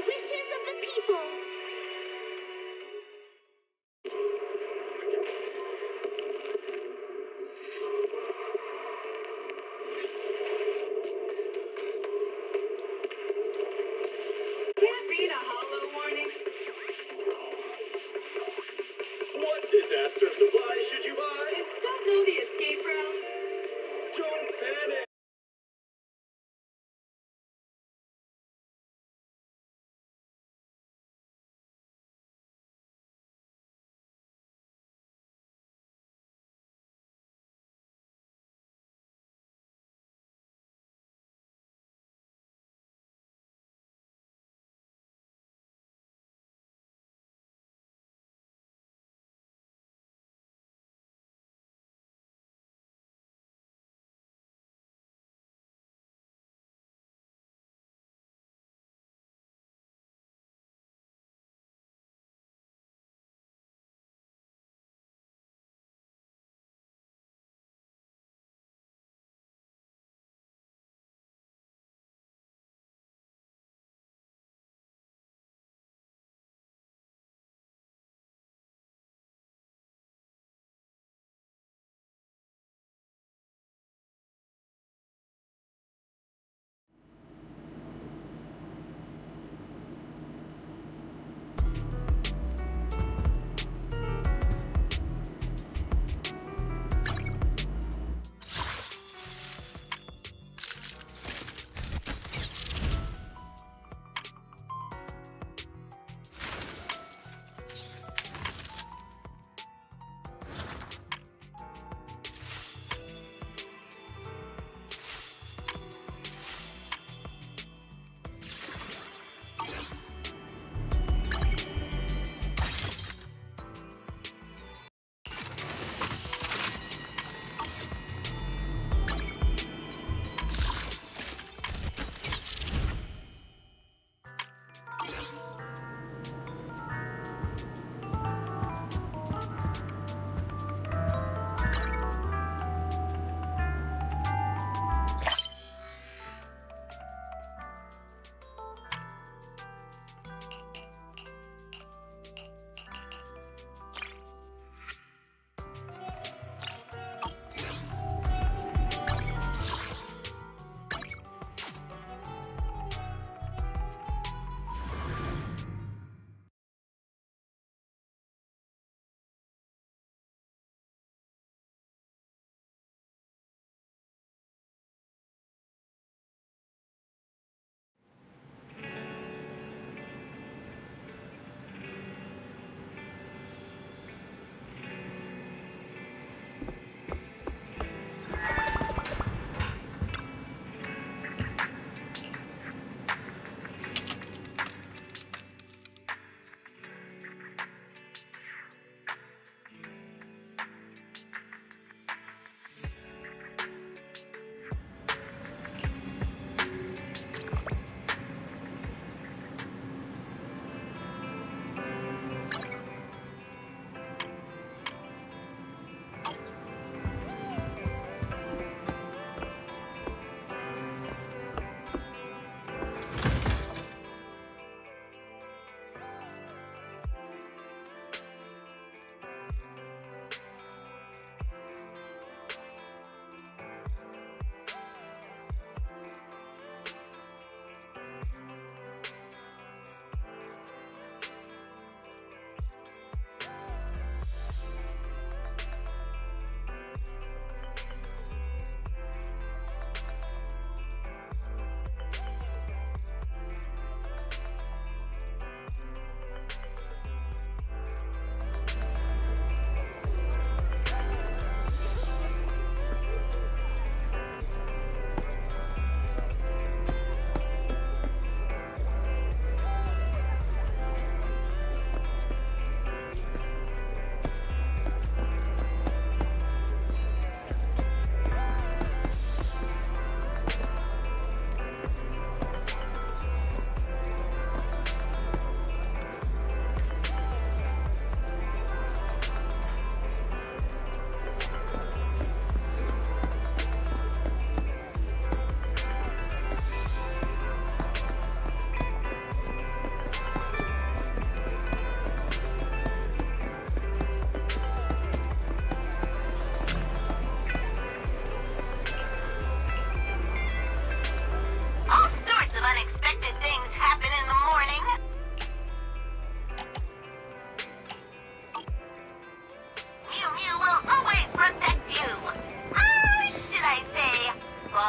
wishes of the people. Can't beat a hollow warning. What disaster supply should you buy? Don't know the escape route. Don't panic.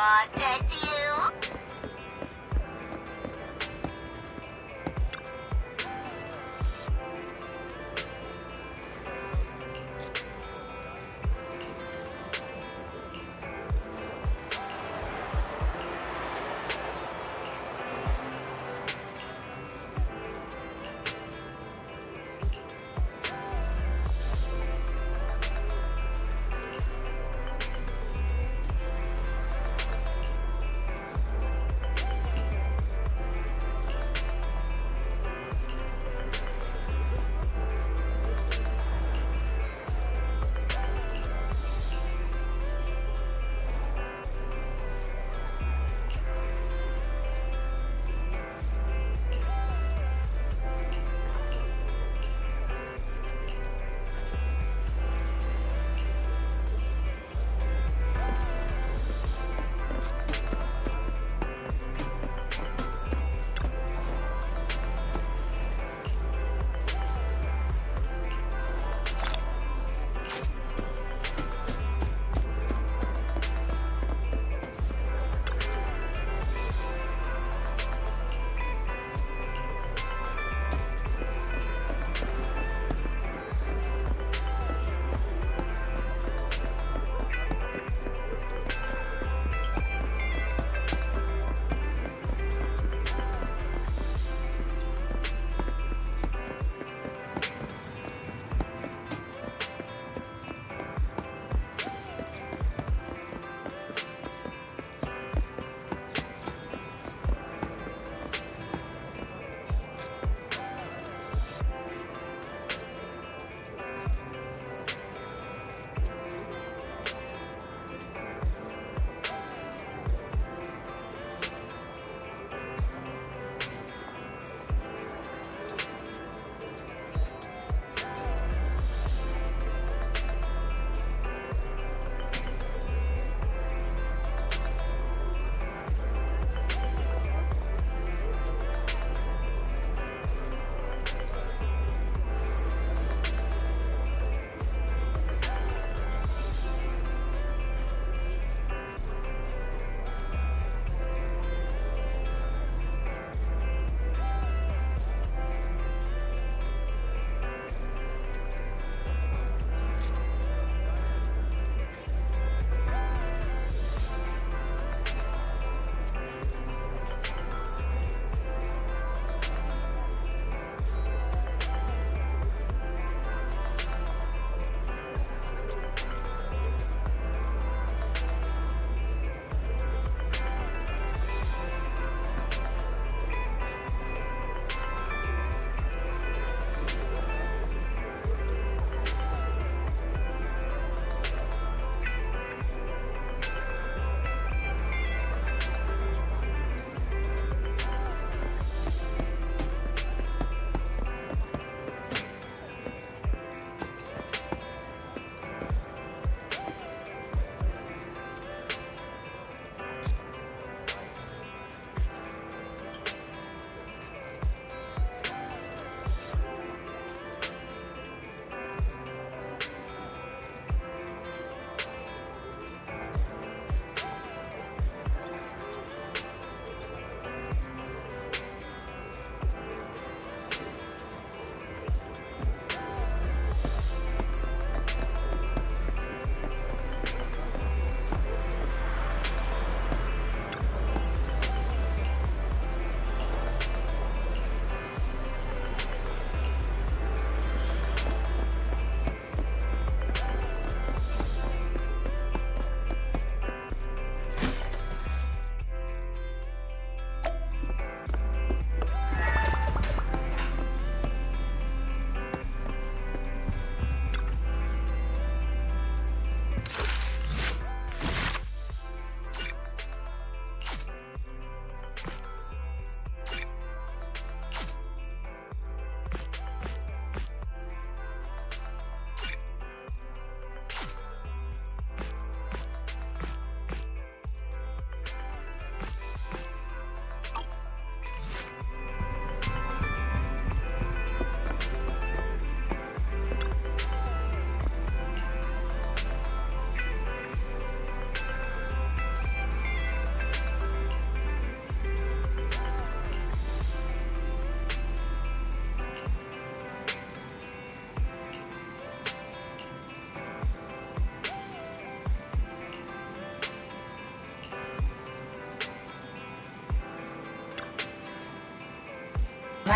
protect you.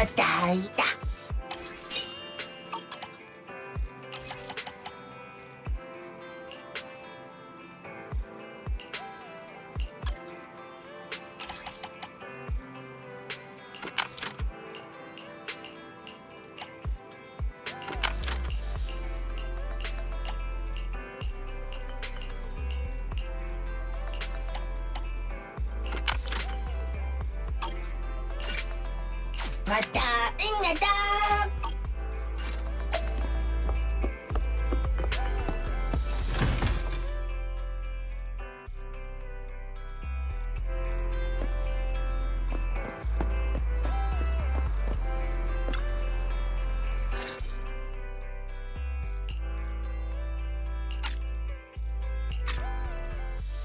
맞다. 맞다, 응나다.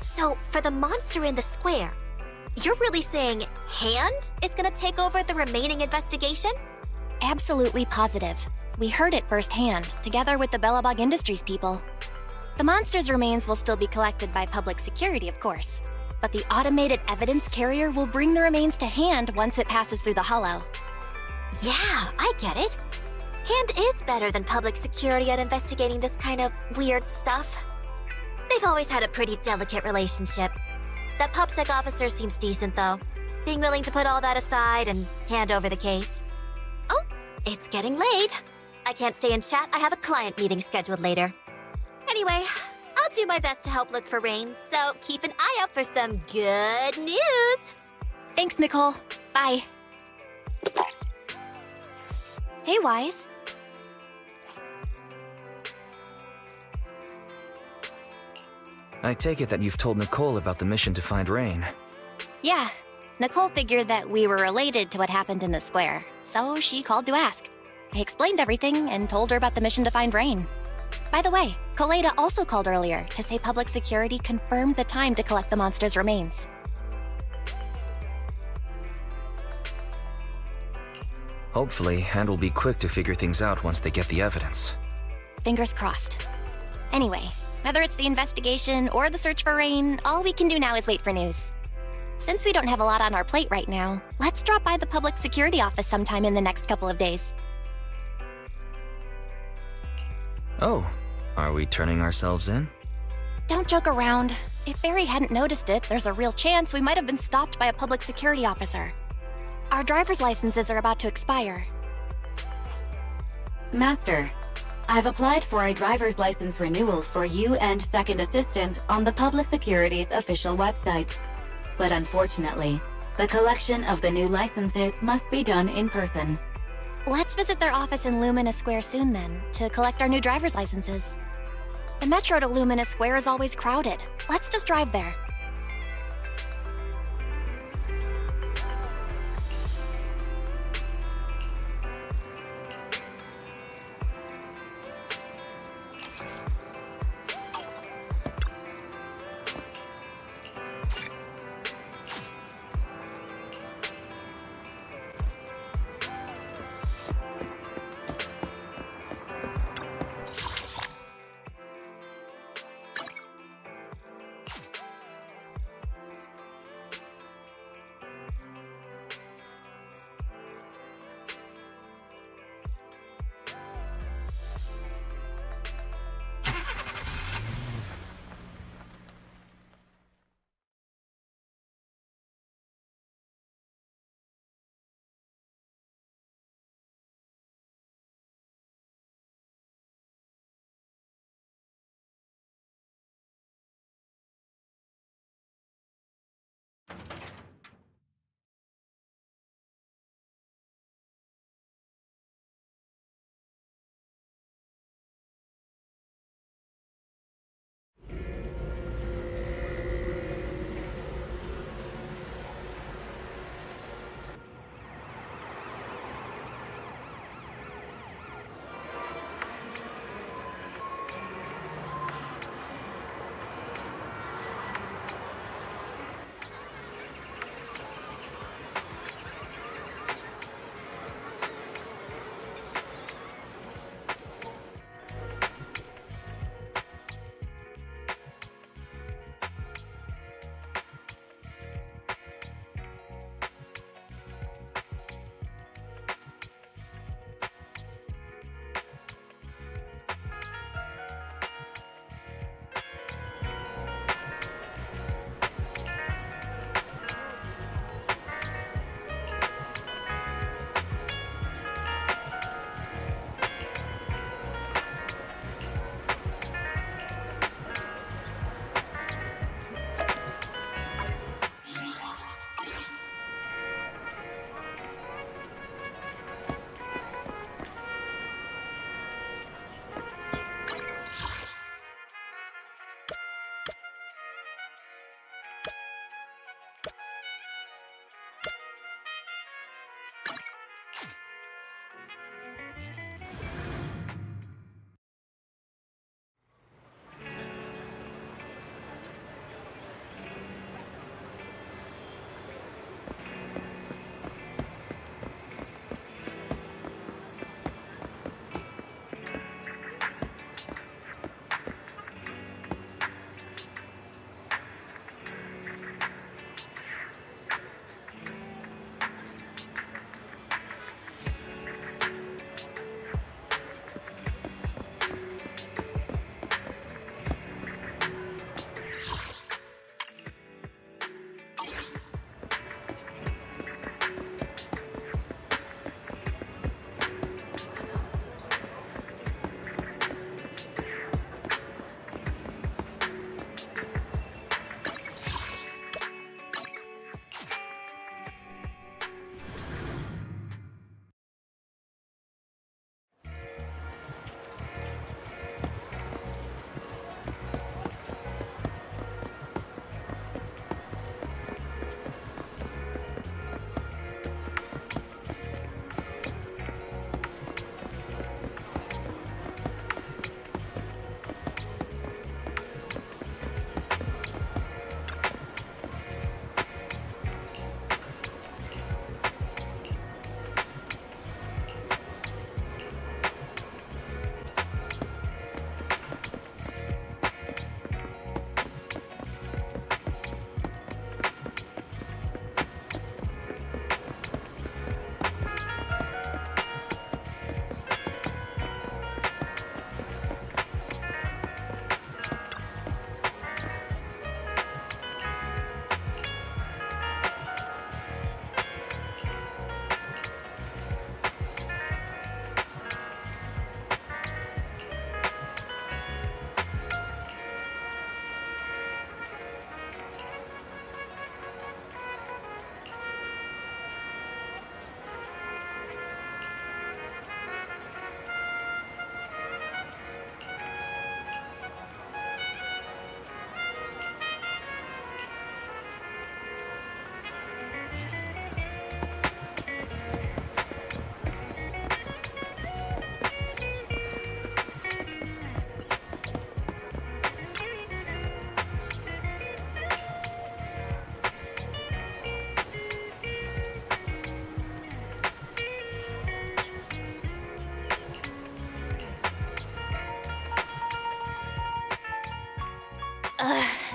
So, for the monster in the square, you're really saying Hand is gonna take over the remaining investigation? Absolutely positive. We heard it firsthand, together with the Bellabog Industries people. The monster's remains will still be collected by public security, of course. But the automated evidence carrier will bring the remains to Hand once it passes through the hollow. Yeah, I get it. Hand is better than public security at investigating this kind of weird stuff. They've always had a pretty delicate relationship. That PubSec officer seems decent, though, being willing to put all that aside and hand over the case. Oh, it's getting late. I can't stay and chat. I have a client meeting scheduled later. Anyway, I'll do my best to help look for Rain, so keep an eye out for some good news. Thanks, Nicole. Bye. Hey, Wise. I take it that you've told Nicole about the mission to find Rain. Yeah, Nicole figured that we were related to what happened in the square, so she called to ask. I explained everything and told her about the mission to find Rain. By the way, Koleda also called earlier to say public security confirmed the time to collect the monster's remains. Hopefully, Hand will be quick to figure things out once they get the evidence. Fingers crossed. Anyway, whether it's the investigation or the search for Rain, all we can do now is wait for news. Since we don't have a lot on our plate right now, let's drop by the public security office sometime in the next couple of days. Oh, are we turning ourselves in? Don't joke around. If Barry hadn't noticed it, there's a real chance we might have been stopped by a public security officer. Our driver's licenses are about to expire. Master, I've applied for a driver's license renewal for you and Second Assistant on the Public Security's official website. But unfortunately, the collection of the new licenses must be done in person. Let's visit their office in Lumina Square soon then, to collect our new driver's licenses. The metro to Lumina Square is always crowded. Let's just drive there.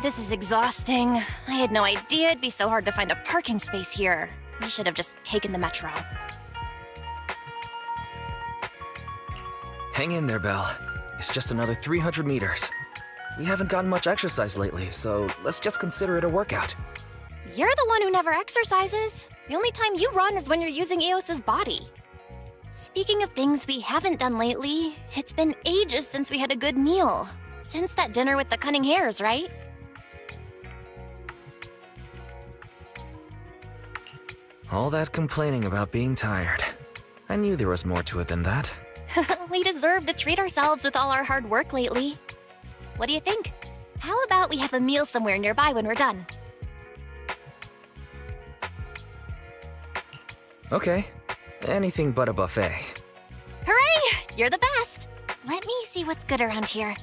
this is exhausting. I had no idea it'd be so hard to find a parking space here. We should have just taken the metro. Hang in there, Belle. It's just another 300 meters. We haven't gotten much exercise lately, so let's just consider it a workout. You're the one who never exercises. The only time you run is when you're using Eos's body. Speaking of things we haven't done lately, it's been ages since we had a good meal. Since that dinner with the cunning hares, right? All that complaining about being tired. I knew there was more to it than that. We deserve to treat ourselves with all our hard work lately. What do you think? How about we have a meal somewhere nearby when we're done? Okay. Anything but a buffet. Hooray! You're the best! Let me see what's good around here.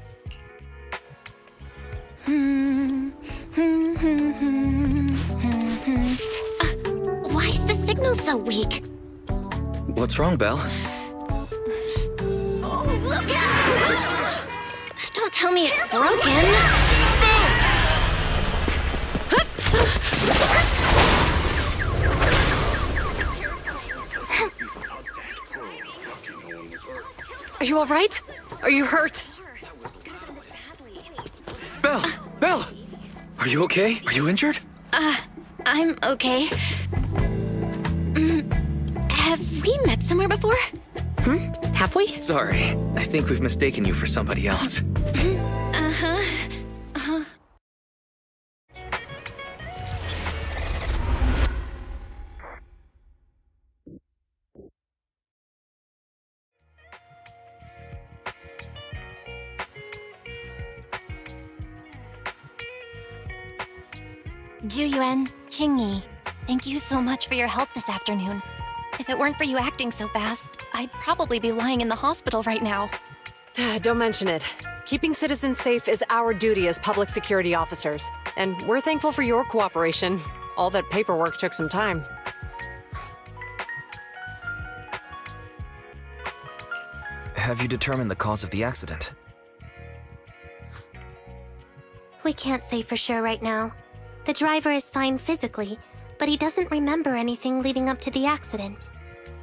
Why is the signal so weak? What's wrong, Belle? Don't tell me it's broken. Are you all right? Are you hurt? Belle! Belle! Are you okay? Are you injured? I'm okay. Have we met somewhere before? Have we? Sorry. I think we've mistaken you for somebody else. Juyuan, Qingyi, thank you so much for your help this afternoon. If it weren't for you acting so fast, I'd probably be lying in the hospital right now. Don't mention it. Keeping citizens safe is our duty as public security officers, and we're thankful for your cooperation. All that paperwork took some time. Have you determined the cause of the accident? We can't say for sure right now. The driver is fine physically, but he doesn't remember anything leading up to the accident.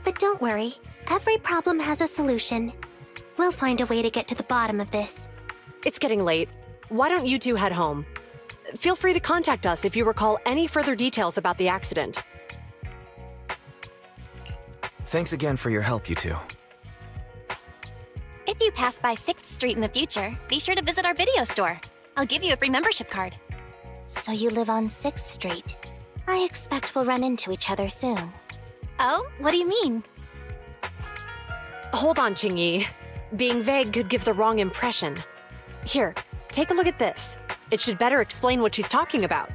But don't worry, every problem has a solution. We'll find a way to get to the bottom of this. It's getting late. Why don't you two head home? Feel free to contact us if you recall any further details about the accident. Thanks again for your help, you two. If you pass by 6th Street in the future, be sure to visit our video store. I'll give you a free membership card. So you live on 6th Street. I expect we'll run into each other soon. Oh, what do you mean? Hold on, Qingyi. Being vague could give the wrong impression. Here, take a look at this. It should better explain what she's talking about.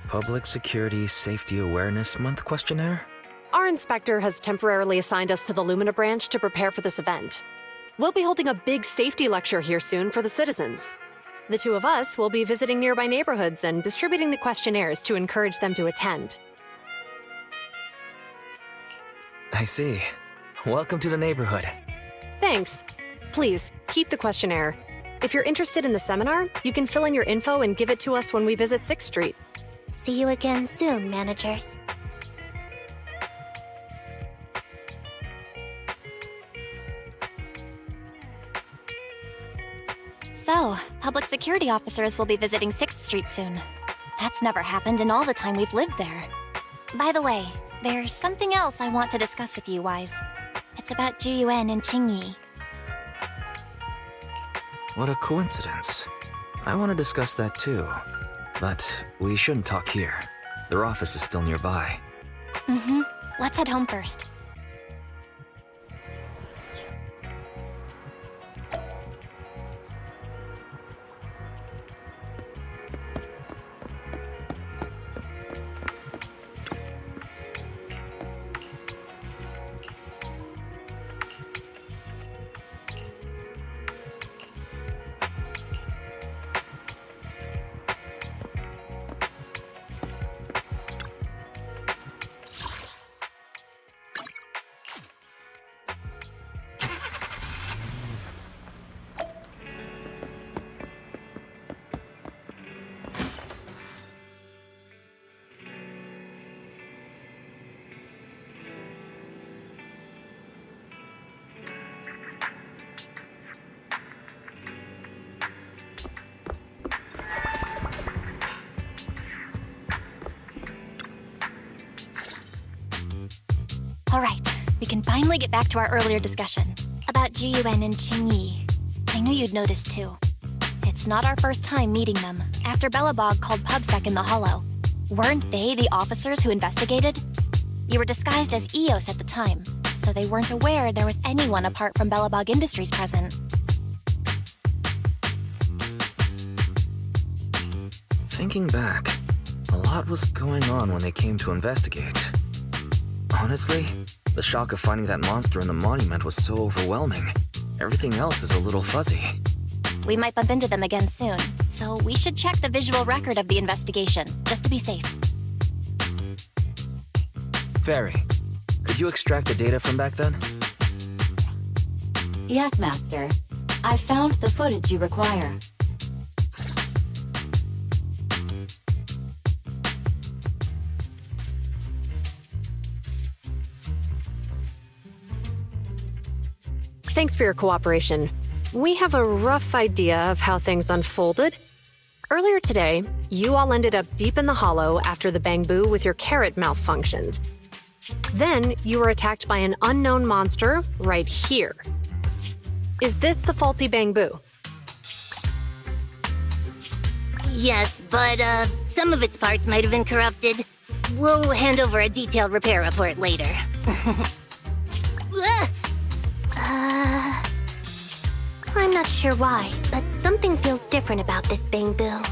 Public Security Safety Awareness Month questionnaire? Our inspector has temporarily assigned us to the Lumina branch to prepare for this event. We'll be holding a big safety lecture here soon for the citizens. The two of us will be visiting nearby neighborhoods and distributing the questionnaires to encourage them to attend. I see. Welcome to the neighborhood. Thanks. Please, keep the questionnaire. If you're interested in the seminar, you can fill in your info and give it to us when we visit 6th Street. See you again soon, managers. So, public security officers will be visiting 6th Street soon. That's never happened in all the time we've lived there. By the way, there's something else I want to discuss with you, Wise. It's about Juyuan and Qingyi. What a coincidence. I want to discuss that too. But we shouldn't talk here. Their office is still nearby. Let's head home first. All right, we can finally get back to our earlier discussion about Juyuan and Qingyi. I knew you'd noticed too. It's not our first time meeting them. After Bellabog called PubSec in the Hollow, weren't they the officers who investigated? You were disguised as EOS at the time, so they weren't aware there was anyone apart from Bellabog Industries present. Thinking back, a lot was going on when they came to investigate. Honestly, the shock of finding that monster in the monument was so overwhelming. Everything else is a little fuzzy. We might bump into them again soon, so we should check the visual record of the investigation, just to be safe. Fairy, could you extract the data from back then? Yes, Master. I found the footage you require. Thanks for your cooperation. We have a rough idea of how things unfolded. Earlier today, you all ended up deep in the hollow after the bamboo with your carrot malfunctioned. Then, you were attacked by an unknown monster right here. Is this the faulty bamboo? Yes, but some of its parts might have been corrupted. We'll hand over a detailed repair report later. I'm not sure why, but something feels different about this bamboo.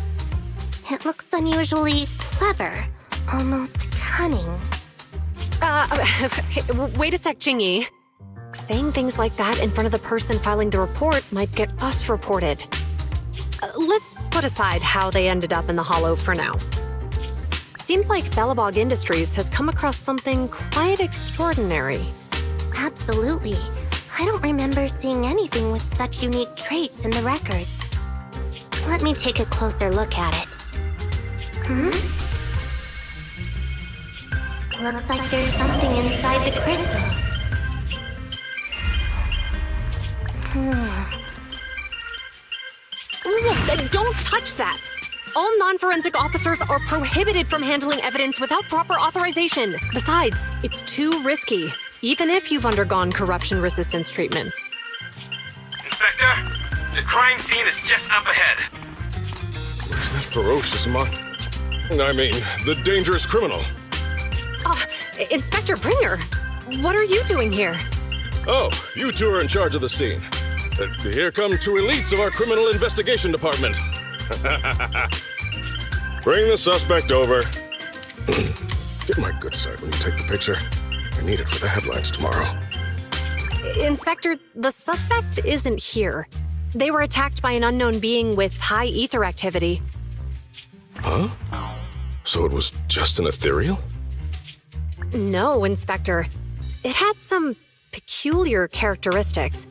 It looks unusually clever, almost cunning. Wait a sec, Qingyi. Saying things like that in front of the person filing the report might get us reported. Let's put aside how they ended up in the hollow for now. Seems like Bellabog Industries has come across something quite extraordinary. Absolutely. I don't remember seeing anything with such unique traits in the records. Let me take a closer look at it. Looks like there's something inside the crystal. Don't touch that! All non-forensic officers are prohibited from handling evidence without proper authorization. Besides, it's too risky, even if you've undergone corruption resistance treatments. Inspector, the crime scene is just up ahead. Where's that ferocious the dangerous criminal? Inspector Bringer, what are you doing here? Oh, you two are in charge of the scene. Here come two elites of our criminal investigation department. Bring the suspect over. Get my good side when you take the picture. I need it for the headlines tomorrow. Inspector, the suspect isn't here. They were attacked by an unknown being with high ether activity. Huh? So it was just an ethereal? No, Inspector. It had some peculiar characteristics.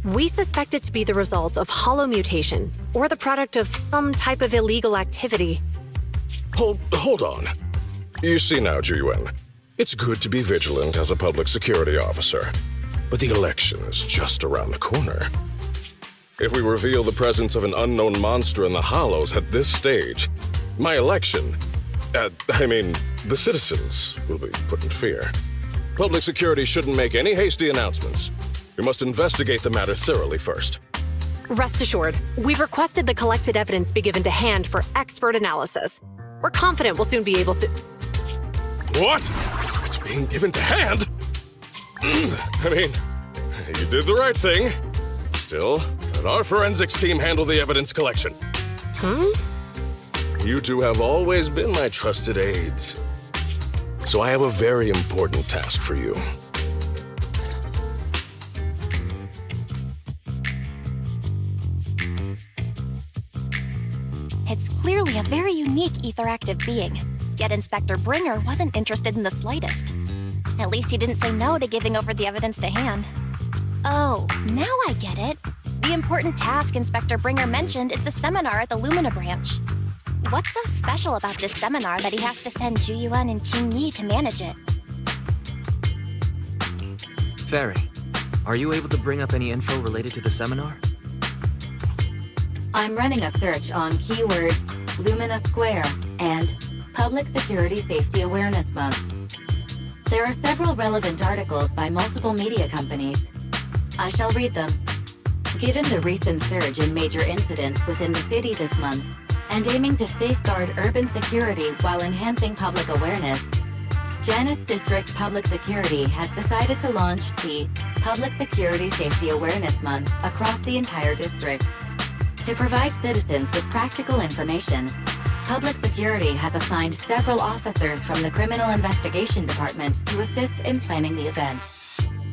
We suspect it to be the result of hollow mutation, or the product of some type of illegal activity. Hold on. You see now, Juyuan, it's good to be vigilant as a public security officer, but the election is just around the corner. If we reveal the presence of an unknown monster in the Hollows at this stage, my election, the citizens will be put in fear. Public security shouldn't make any hasty announcements. We must investigate the matter thoroughly first. Rest assured, we've requested the collected evidence be given to hand for expert analysis. We're confident we'll soon be able to... What? It's being given to hand? You did the right thing. Still, let our forensics team handle the evidence collection. You two have always been my trusted aides. So I have a very important task for you. It's clearly a very unique etheractive being, yet Inspector Bringer wasn't interested in the slightest. At least he didn't say no to giving over the evidence to hand. Oh, now I get it. The important task Inspector Bringer mentioned is the seminar at the Lumina branch. What's so special about this seminar that he has to send Juyuan and Qingyi to manage it? Fairy, are you able to bring up any info related to the seminar? I'm running a search on keywords Lumina Square and Public Security Safety Awareness Month. There are several relevant articles by multiple media companies. I shall read them. Given the recent surge in major incidents within the city this month, and aiming to safeguard urban security while enhancing public awareness, Janus District Public Security has decided to launch the Public Security Safety Awareness Month across the entire district. To provide citizens with practical information, Public Security has assigned several officers from the Criminal Investigation Department to assist in planning the event.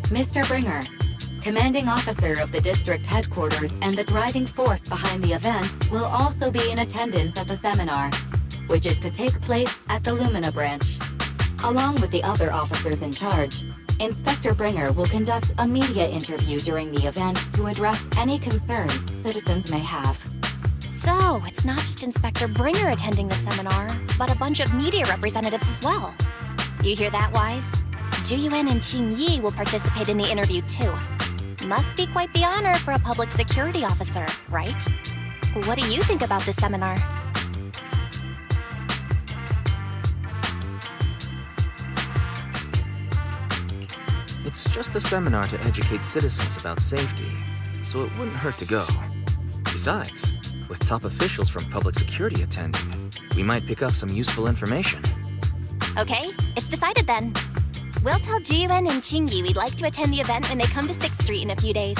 Mr. Bringer, commanding officer of the district headquarters and the driving force behind the event, will also be in attendance at the seminar, which is to take place at the Lumina branch. Along with the other officers in charge, Inspector Bringer will conduct a media interview during the event to address any concerns citizens may have. So, it's not just Inspector Bringer attending the seminar, but a bunch of media representatives as well. You hear that, Wise? Juyuan and Qing Yi will participate in the interview too. Must be quite the honor for a public security officer, right? What do you think about this seminar? It's just a seminar to educate citizens about safety, so it wouldn't hurt to go. Besides, with top officials from public security attending, we might pick up some useful information. Okay, it's decided then. We'll tell Jiyuan and Qingyi we'd like to attend the event when they come to 6th Street in a few days.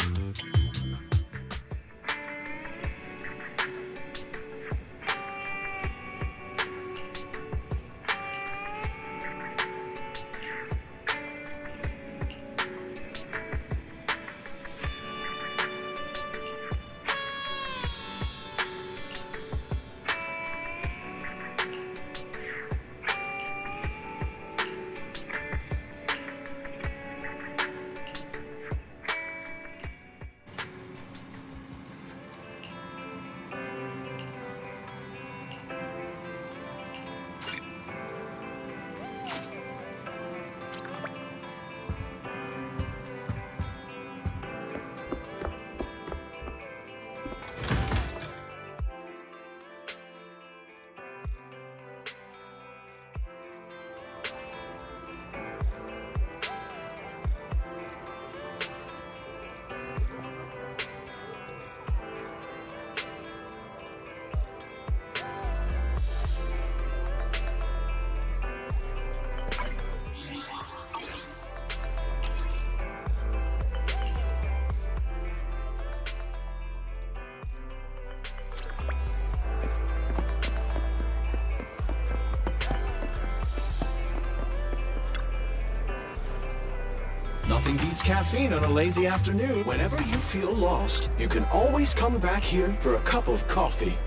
Nothing beats caffeine on a lazy afternoon. Whenever you feel lost, you can always come back here for a cup of coffee.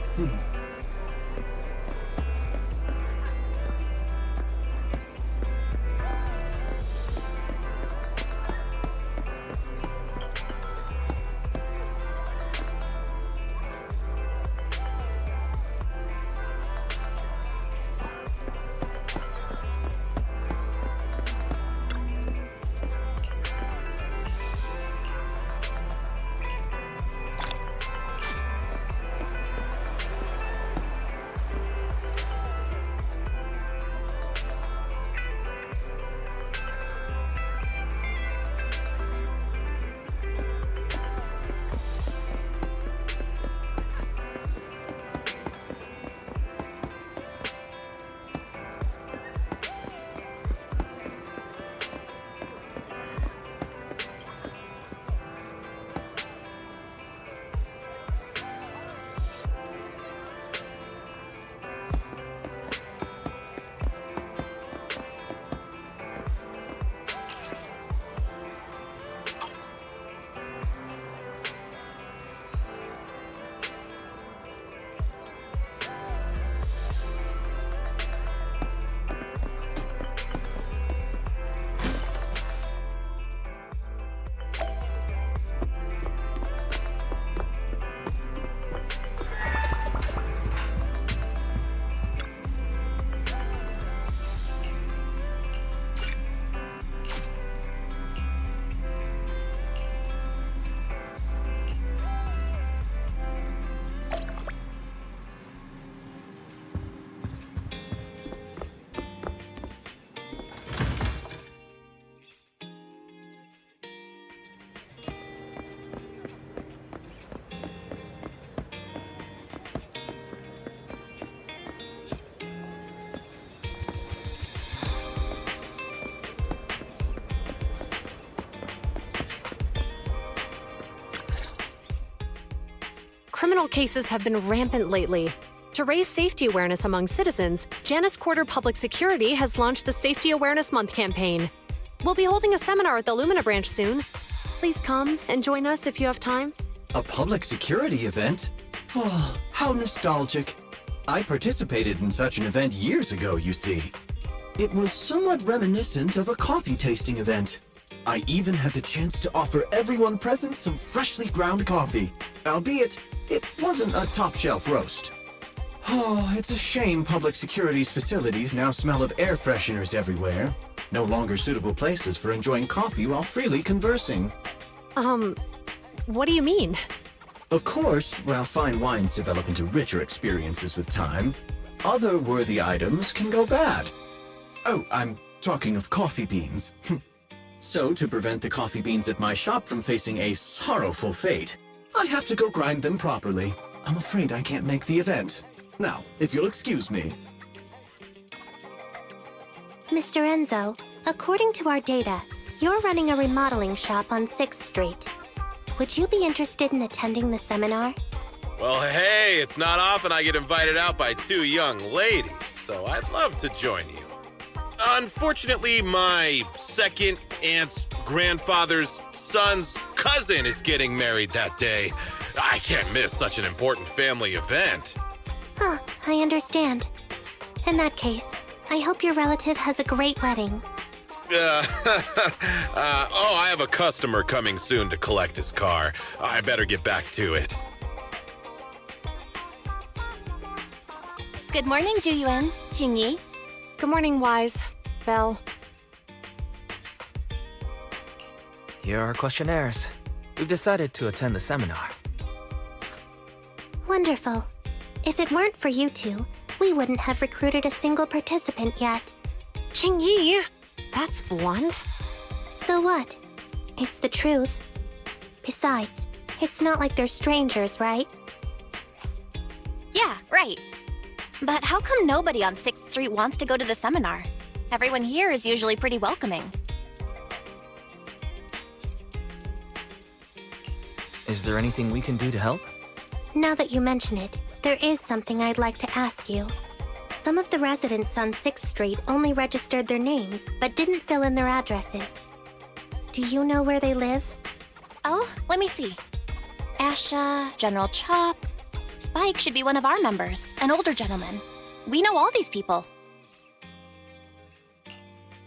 criminal cases have been rampant lately. To raise safety awareness among citizens, Janus Quarter Public Security has launched the Safety Awareness Month campaign. We'll be holding a seminar at the Lumina branch soon. Please come and join us if you have time. A public security event? Oh, how nostalgic. I participated in such an event years ago, you see. It was somewhat reminiscent of a coffee tasting event. I even had the chance to offer everyone present some freshly ground coffee, albeit it wasn't a top-shelf roast. Oh, it's a shame public security's facilities now smell of air fresheners everywhere. No longer suitable places for enjoying coffee while freely conversing. What do you mean? Of course, while fine wines develop into richer experiences with time, other worthy items can go bad. Oh, I'm talking of coffee beans. So, to prevent the coffee beans at my shop from facing a sorrowful fate, I have to go grind them properly. I'm afraid I can't make the event. Now, if you'll excuse me. Mr. Enzo, according to our data, you're running a remodeling shop on 6th Street. Would you be interested in attending the seminar? Well, hey, it's not often I get invited out by two young ladies, so I'd love to join you. Unfortunately, my second aunt's grandfather's son's cousin is getting married that day. I can't miss such an important family event. Huh, I understand. In that case, I hope your relative has a great wedding. I have a customer coming soon to collect his car. I better get back to it. Good morning, Juyuan, Jingyi. Good morning, Wise. Belle. Here are our questionnaires. We've decided to attend the seminar. Wonderful. If it weren't for you two, we wouldn't have recruited a single participant yet. Jingyi! That's blunt. So what? It's the truth. Besides, it's not like they're strangers, right? Yeah, right. But how come nobody on 6th Street wants to go to the seminar? Everyone here is usually pretty welcoming. Is there anything we can do to help? Now that you mention it, there is something I'd like to ask you. Some of the residents on 6th Street only registered their names, but didn't fill in their addresses. Do you know where they live? Oh, let me see. Asha, General Chop. Spike should be one of our members, an older gentleman. We know all these people.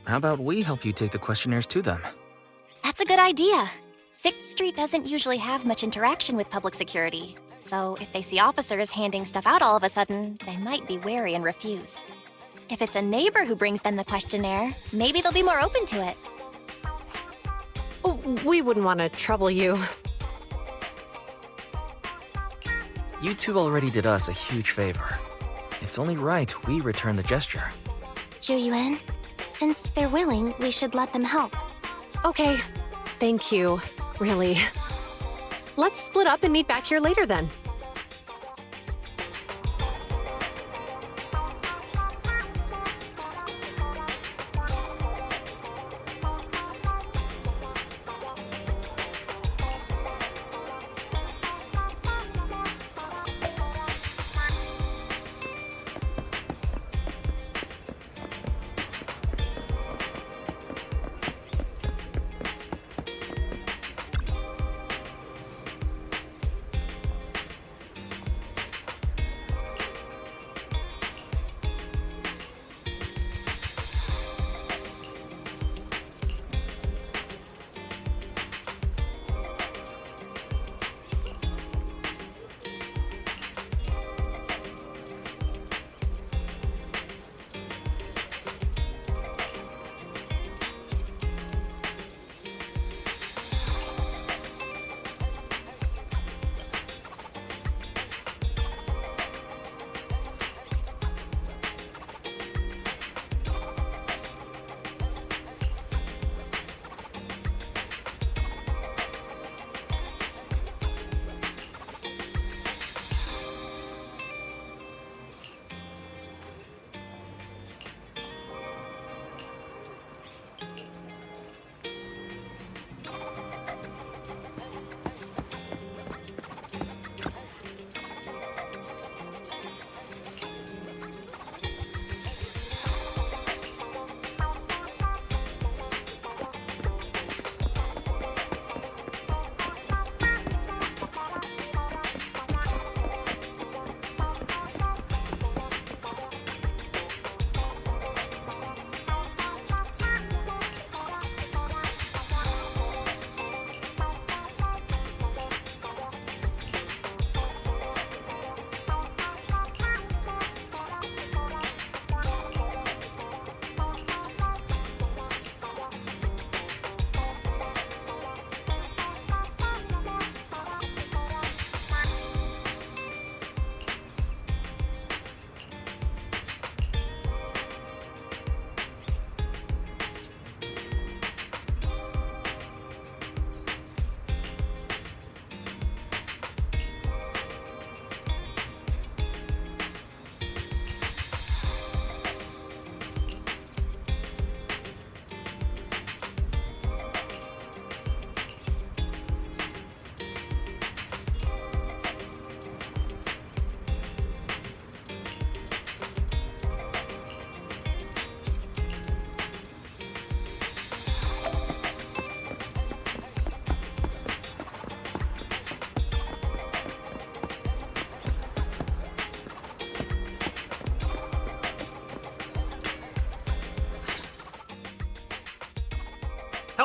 How about we help you take the questionnaires to them? That's a good idea. 6th Street doesn't usually have much interaction with public security, so if they see officers handing stuff out all of a sudden, they might be wary and refuse. If it's a neighbor who brings them the questionnaire, maybe they'll be more open to it. Oh, we wouldn't want to trouble you. You two already did us a huge favor. It's only right we return the gesture. Juyuan, since they're willing, we should let them help. Okay. Thank you. Really. Let's split up and meet back here later then.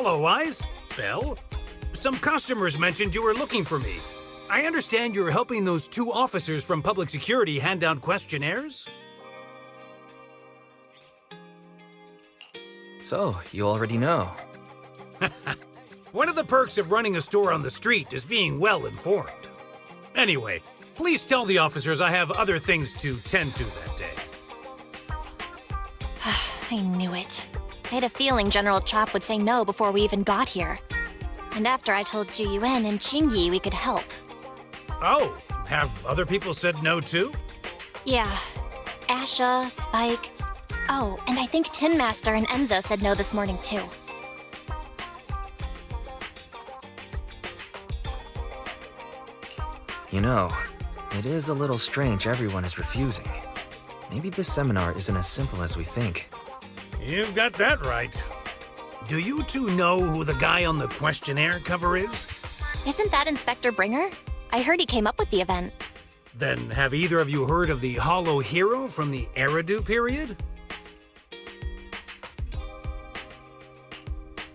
Hello, Wise. Belle? Some customers mentioned you were looking for me. I understand you're helping those 2 officers from public security hand out questionnaires? So, you already know. One of the perks of running a store on the street is being well informed. Anyway, please tell the officers I have other things to tend to that day. I knew it. I had a feeling General Chop would say no before we even got here. And after I told Zhu Yuan and Qingyi we could help. Oh, have other people said no too? Yeah. Asha, Spike. Oh, and I think Tin Master and Enzo said no this morning too. You know, it is a little strange everyone is refusing. Maybe this seminar isn't as simple as we think. You've got that right. Do you 2 know who the guy on the questionnaire cover is? Isn't that Inspector Bringer? I heard he came up with the event. Then have either of you heard of the Hollow Hero from the Eridu period?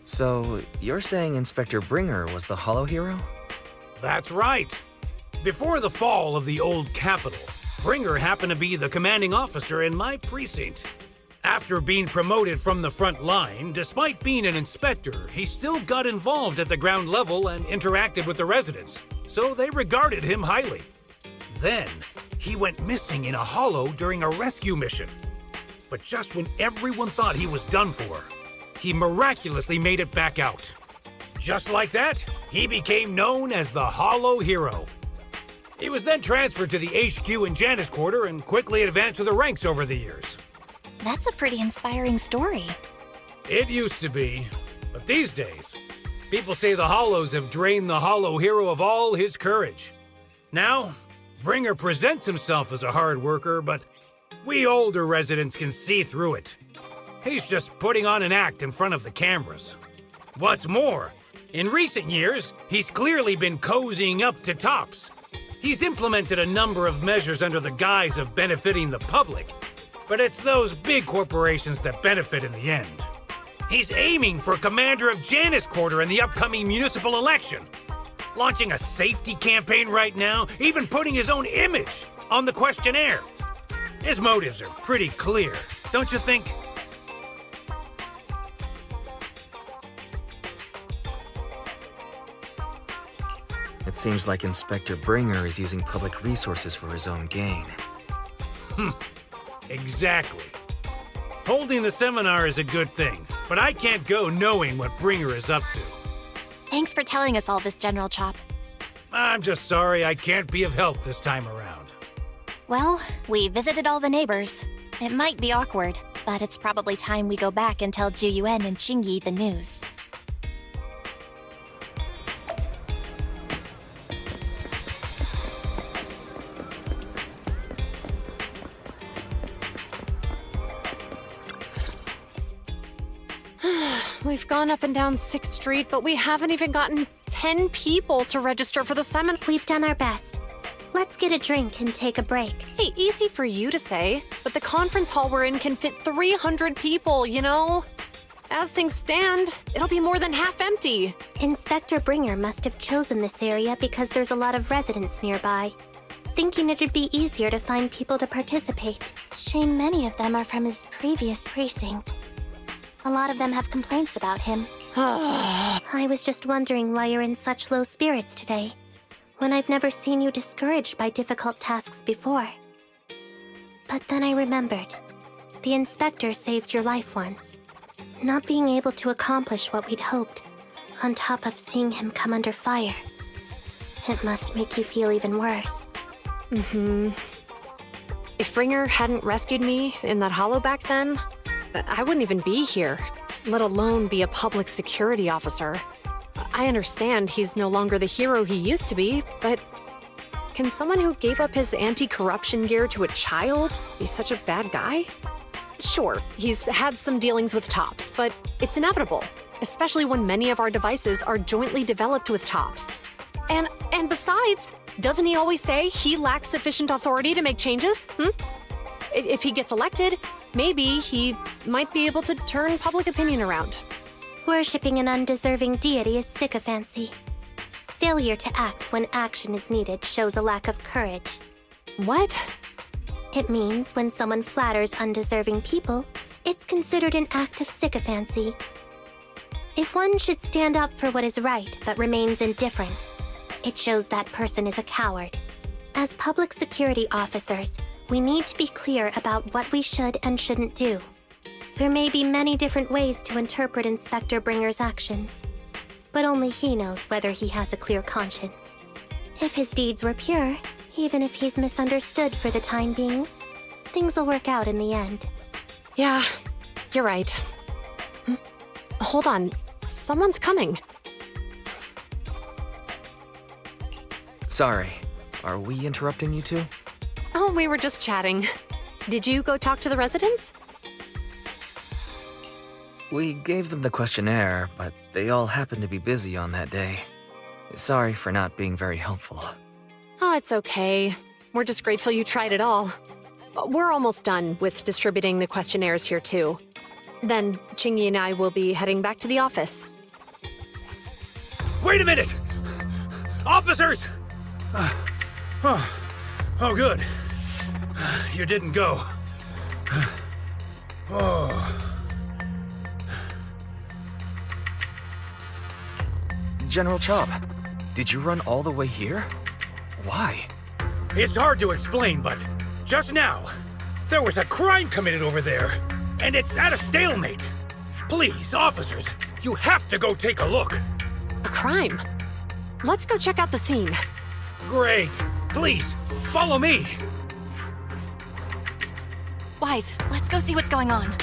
So, you're saying Inspector Bringer was the Hollow Hero? That's right. Before the fall of the old capital, Bringer happened to be the commanding officer in my precinct. After being promoted from the front line, despite being an inspector, he still got involved at the ground level and interacted with the residents, so they regarded him highly. Then, he went missing in a hollow during a rescue mission. But just when everyone thought he was done for, he miraculously made it back out. Just like that, he became known as the Hollow Hero. He was then transferred to the HQ in Janus Quarter and quickly advanced to the ranks over the years. That's a pretty inspiring story. It used to be, but these days, people say the Hollows have drained the Hollow Hero of all his courage. Now, Bringer presents himself as a hard worker, but we older residents can see through it. He's just putting on an act in front of the cameras. What's more, in recent years, he's clearly been cozying up to Tops. He's implemented a number of measures under the guise of benefiting the public, but it's those big corporations that benefit in the end. He's aiming for commander of Janus Quarter in the upcoming municipal election, launching a safety campaign right now, even putting his own image on the questionnaire. His motives are pretty clear, don't you think? It seems like Inspector Bringer is using public resources for his own gain. Exactly. Holding the seminar is a good thing, but I can't go knowing what Bringer is up to. Thanks for telling us all this, General Chop. I'm just sorry I can't be of help this time around. Well, we visited all the neighbors. It might be awkward, but it's probably time we go back and tell Zhu Yuan and Qingyi the news. We've gone up and down 6th Street, but we haven't even gotten 10 people to register for the seminar. We've done our best. Let's get a drink and take a break. Hey, easy for you to say, but the conference hall we're in can fit 300 people, you know? As things stand, it'll be more than half empty. Inspector Bringer must have chosen this area because there's a lot of residents nearby, thinking it'd be easier to find people to participate. Shame many of them are from his previous precinct. A lot of them have complaints about him. I was just wondering why you're in such low spirits today, when I've never seen you discouraged by difficult tasks before. But then I remembered. The inspector saved your life once. Not being able to accomplish what we'd hoped, on top of seeing him come under fire. It must make you feel even worse. If Bringer hadn't rescued me in that hollow back then, I wouldn't even be here, let alone be a public security officer. I understand he's no longer the hero he used to be, but can someone who gave up his anti-corruption gear to a child be such a bad guy? Sure, he's had some dealings with Tops, but it's inevitable, especially when many of our devices are jointly developed with Tops. And besides, doesn't he always say he lacks sufficient authority to make changes? If he gets elected, maybe he might be able to turn public opinion around. Worshipping an undeserving deity is sycophancy. Failure to act when action is needed shows a lack of courage. What? It means when someone flatters undeserving people, it's considered an act of sycophancy. If one should stand up for what is right but remains indifferent, it shows that person is a coward. As public security officers, we need to be clear about what we should and shouldn't do. There may be many different ways to interpret Inspector Bringer's actions, but only he knows whether he has a clear conscience. If his deeds were pure, even if he's misunderstood for the time being, things will work out in the end. Yeah, you're right. Hold on, someone's coming. Sorry, are we interrupting you two? Oh, we were just chatting. Did you go talk to the residents? We gave them the questionnaire, but they all happened to be busy on that day. Sorry for not being very helpful. Oh, it's okay. We're just grateful you tried it all. We're almost done with distributing the questionnaires here, too. Then, Chingy and I will be heading back to the office. Wait a minute! Officers! Oh, good. You didn't go. Oh. General Chop, did you run all the way here? Why? It's hard to explain, but just now, there was a crime committed over there, and it's at a stalemate. Please, officers, you have to go take a look. A crime? Let's go check out the scene. Great. Please, follow me. Wise, let's go see what's going on.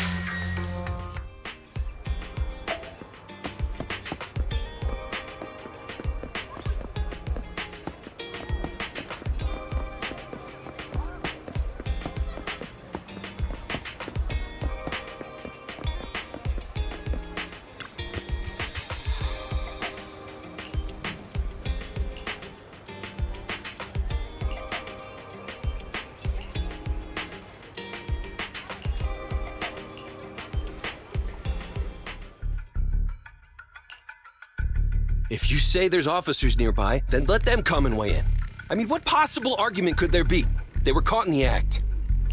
If you say there's officers nearby, then let them come and weigh in. I mean, what possible argument could there be? They were caught in the act.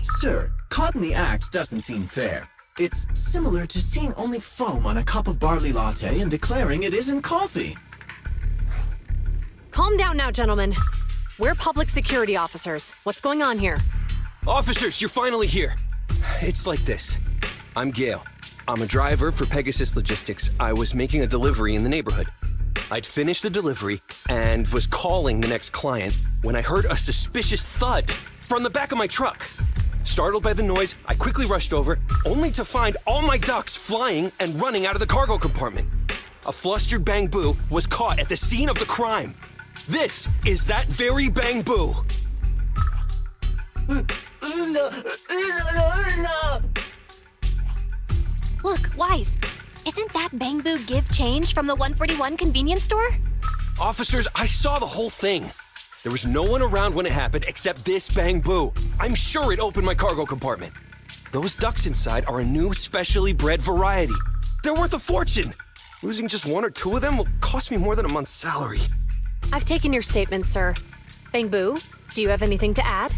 Sir, caught in the act doesn't seem fair. It's similar to seeing only foam on a cup of barley latte and declaring it isn't coffee. Calm down now, gentlemen. We're public security officers. What's going on here? Officers, you're finally here. It's like this. I'm Gale. I'm a driver for Pegasus Logistics. I was making a delivery in the neighborhood. I'd finished the delivery and was calling the next client when I heard a suspicious thud from the back of my truck. Startled by the noise, I quickly rushed over, only to find all my ducks flying and running out of the cargo compartment. A flustered Bang Boo was caught at the scene of the crime. This is that very Bang Boo. Look, Wise. Isn't that Bang Boo give change from the 141 convenience store? Officers, I saw the whole thing. There was no one around when it happened except this Bang Boo. I'm sure it opened my cargo compartment. Those ducks inside are a new specially bred variety. They're worth a fortune. Losing just one or two of them will cost me more than a month's salary. I've taken your statement, sir. Bang Boo, do you have anything to add?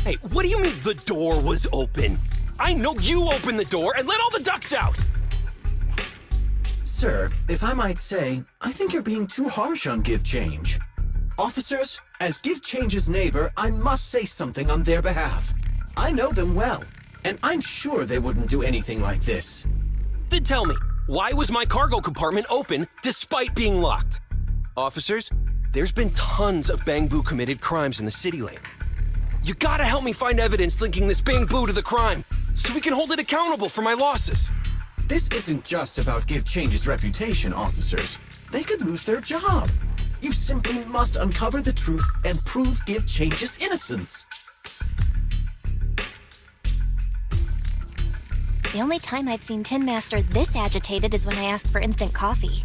Hey, what do you mean the door was open? I know you opened the door and let all the ducks out! Sir, if I might say, I think you're being too harsh on Give Change. Officers, as Give Change's neighbor, I must say something on their behalf. I know them well, and I'm sure they wouldn't do anything like this. Then tell me, why was my cargo compartment open despite being locked? Officers, there's been tons of Bang Boo committed crimes in the city lately. You gotta help me find evidence linking this Bang Boo to the crime, so we can hold it accountable for my losses. This isn't just about Give Change's reputation, officers. They could lose their job. You simply must uncover the truth and prove Give Change's innocence. The only time I've seen Tin Master this agitated is when I asked for instant coffee.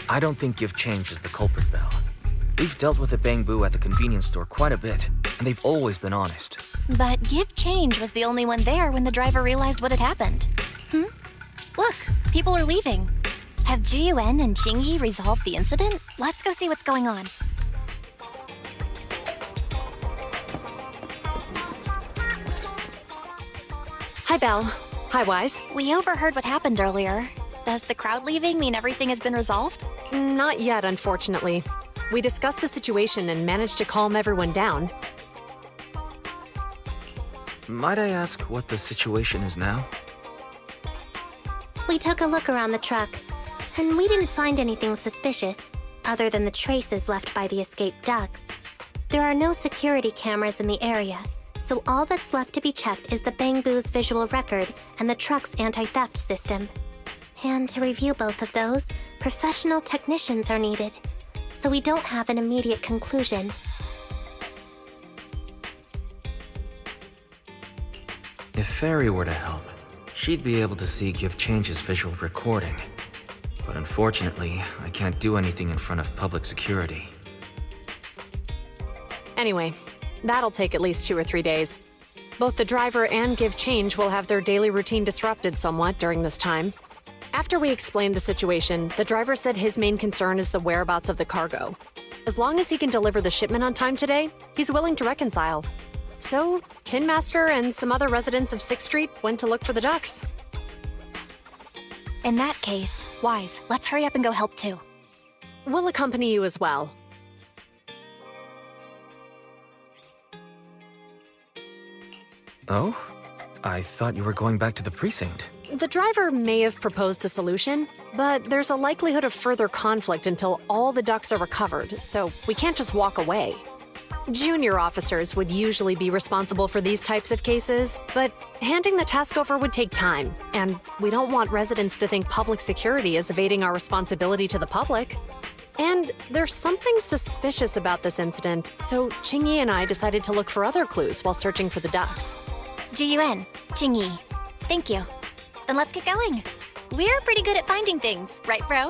I don't think Give Change is the culprit, Belle. We've dealt with the Bangbu at the convenience store quite a bit, and they've always been honest. But Give Change was the only one there when the driver realized what had happened. Look, people are leaving. Have Jiyuan and Qingyi resolved the incident? Let's go see what's going on. Hi, Belle. Hi, Wise. We overheard what happened earlier. Does the crowd leaving mean everything has been resolved? Not yet, unfortunately. We discussed the situation and managed to calm everyone down. Might I ask what the situation is now? We took a look around the truck, and we didn't find anything suspicious, other than the traces left by the escaped ducks. There are no security cameras in the area, so all that's left to be checked is the Bangbu's visual record and the truck's anti-theft system. And to review both of those, professional technicians are needed, so we don't have an immediate conclusion. If Fairy were to help, she'd be able to see Give Change's visual recording. But unfortunately, I can't do anything in front of public security. Anyway, that'll take at least 2 or 3 days. Both the driver and Give Change will have their daily routine disrupted somewhat during this time. After we explained the situation, the driver said his main concern is the whereabouts of the cargo. As long as he can deliver the shipment on time today, he's willing to reconcile. So, Tin Master and some other residents of 6th Street went to look for the ducks. In that case, Wise, let's hurry up and go help too. We'll accompany you as well. Oh? I thought you were going back to the precinct. The driver may have proposed a solution, but there's a likelihood of further conflict until all the ducks are recovered, so we can't just walk away. Junior officers would usually be responsible for these types of cases, but handing the task over would take time, and we don't want residents to think public security is evading our responsibility to the public. And there's something suspicious about this incident, so Qingyi and I decided to look for other clues while searching for the ducks. Jiyuan, Qingyi, thank you. Then let's get going. We're pretty good at finding things, right, bro?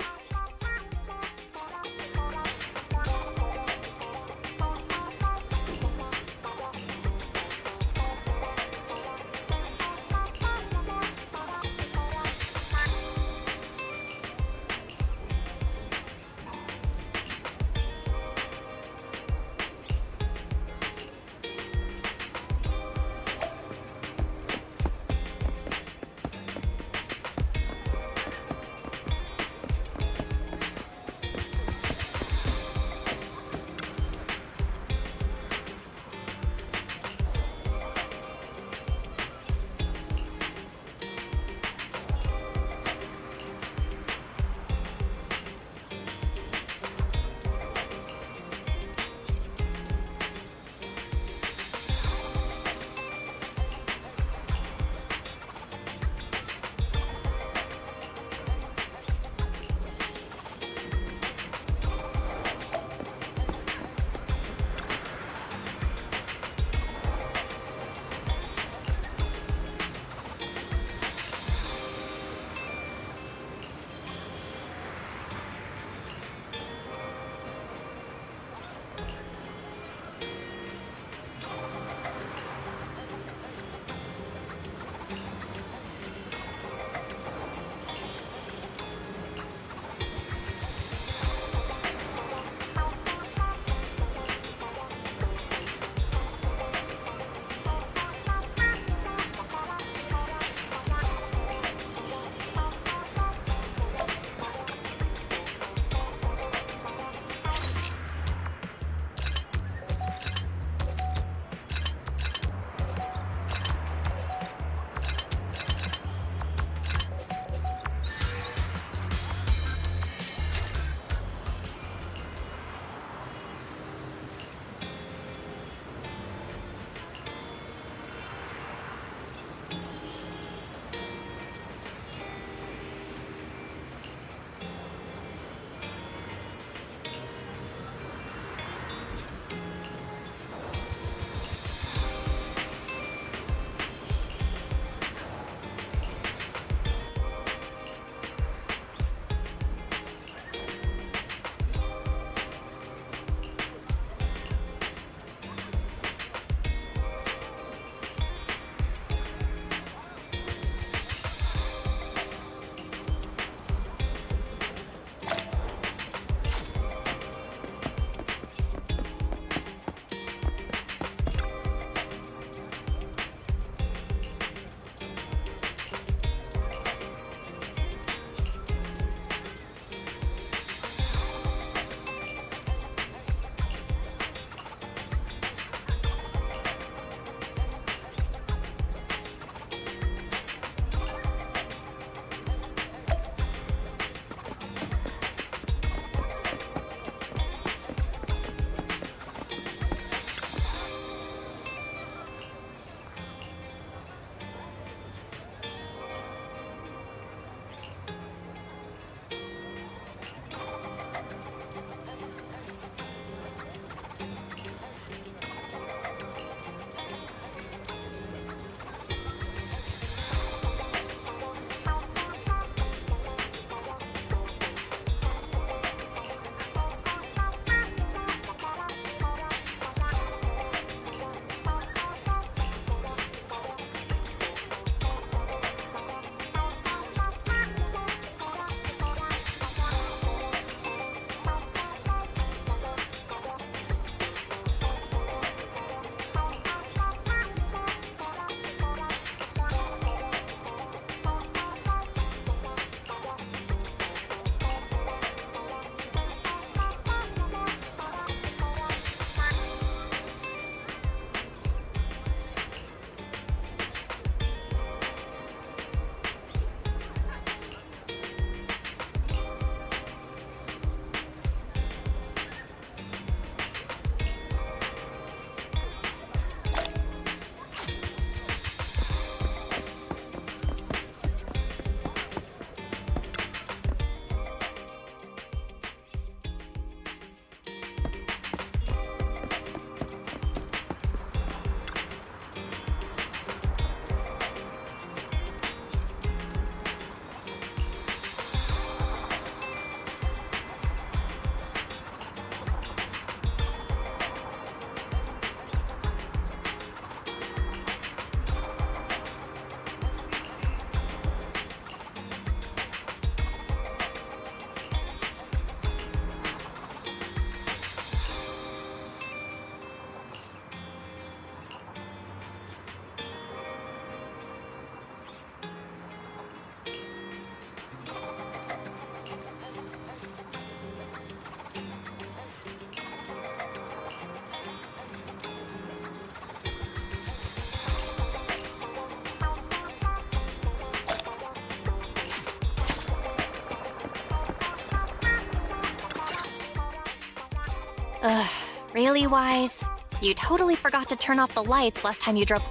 Ugh, really, Wise? You totally forgot to turn off the lights last time you drove.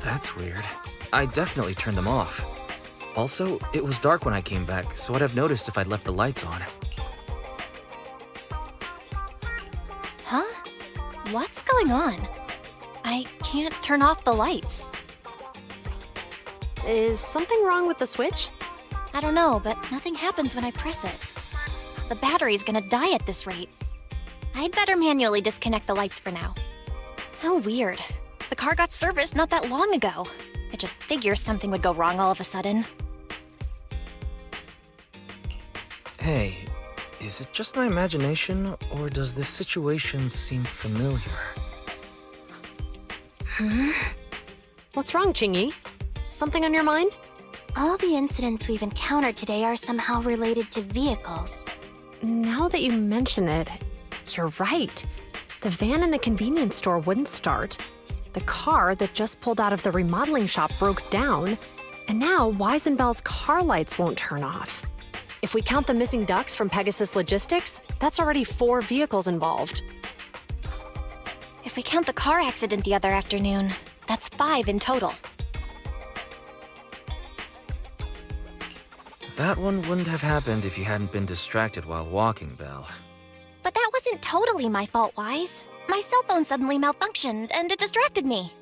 That's weird. I definitely turned them off. Also, it was dark when I came back, so I'd have noticed if I'd left the lights on. Huh? What's going on? I can't turn off the lights. Is something wrong with the switch? I don't know, but nothing happens when I press it. The battery's gonna die at this rate. I'd better manually disconnect the lights for now. How weird. The car got serviced not that long ago. I just figure something would go wrong all of a sudden. Hey, is it just my imagination, or does this situation seem familiar? What's wrong, Chingy? Something on your mind? All the incidents we've encountered today are somehow related to vehicles. Now that you mention it, you're right. The van in the convenience store wouldn't start. The car that just pulled out of the remodeling shop broke down. And now Wise and Bell's car lights won't turn off. If we count the missing ducks from Pegasus Logistics, that's already 4 vehicles involved. If we count the car accident the other afternoon, that's 5 in total. That one wouldn't have happened if you hadn't been distracted while walking, Belle. But that wasn't totally my fault, Wise. My cell phone suddenly malfunctioned, and it distracted me.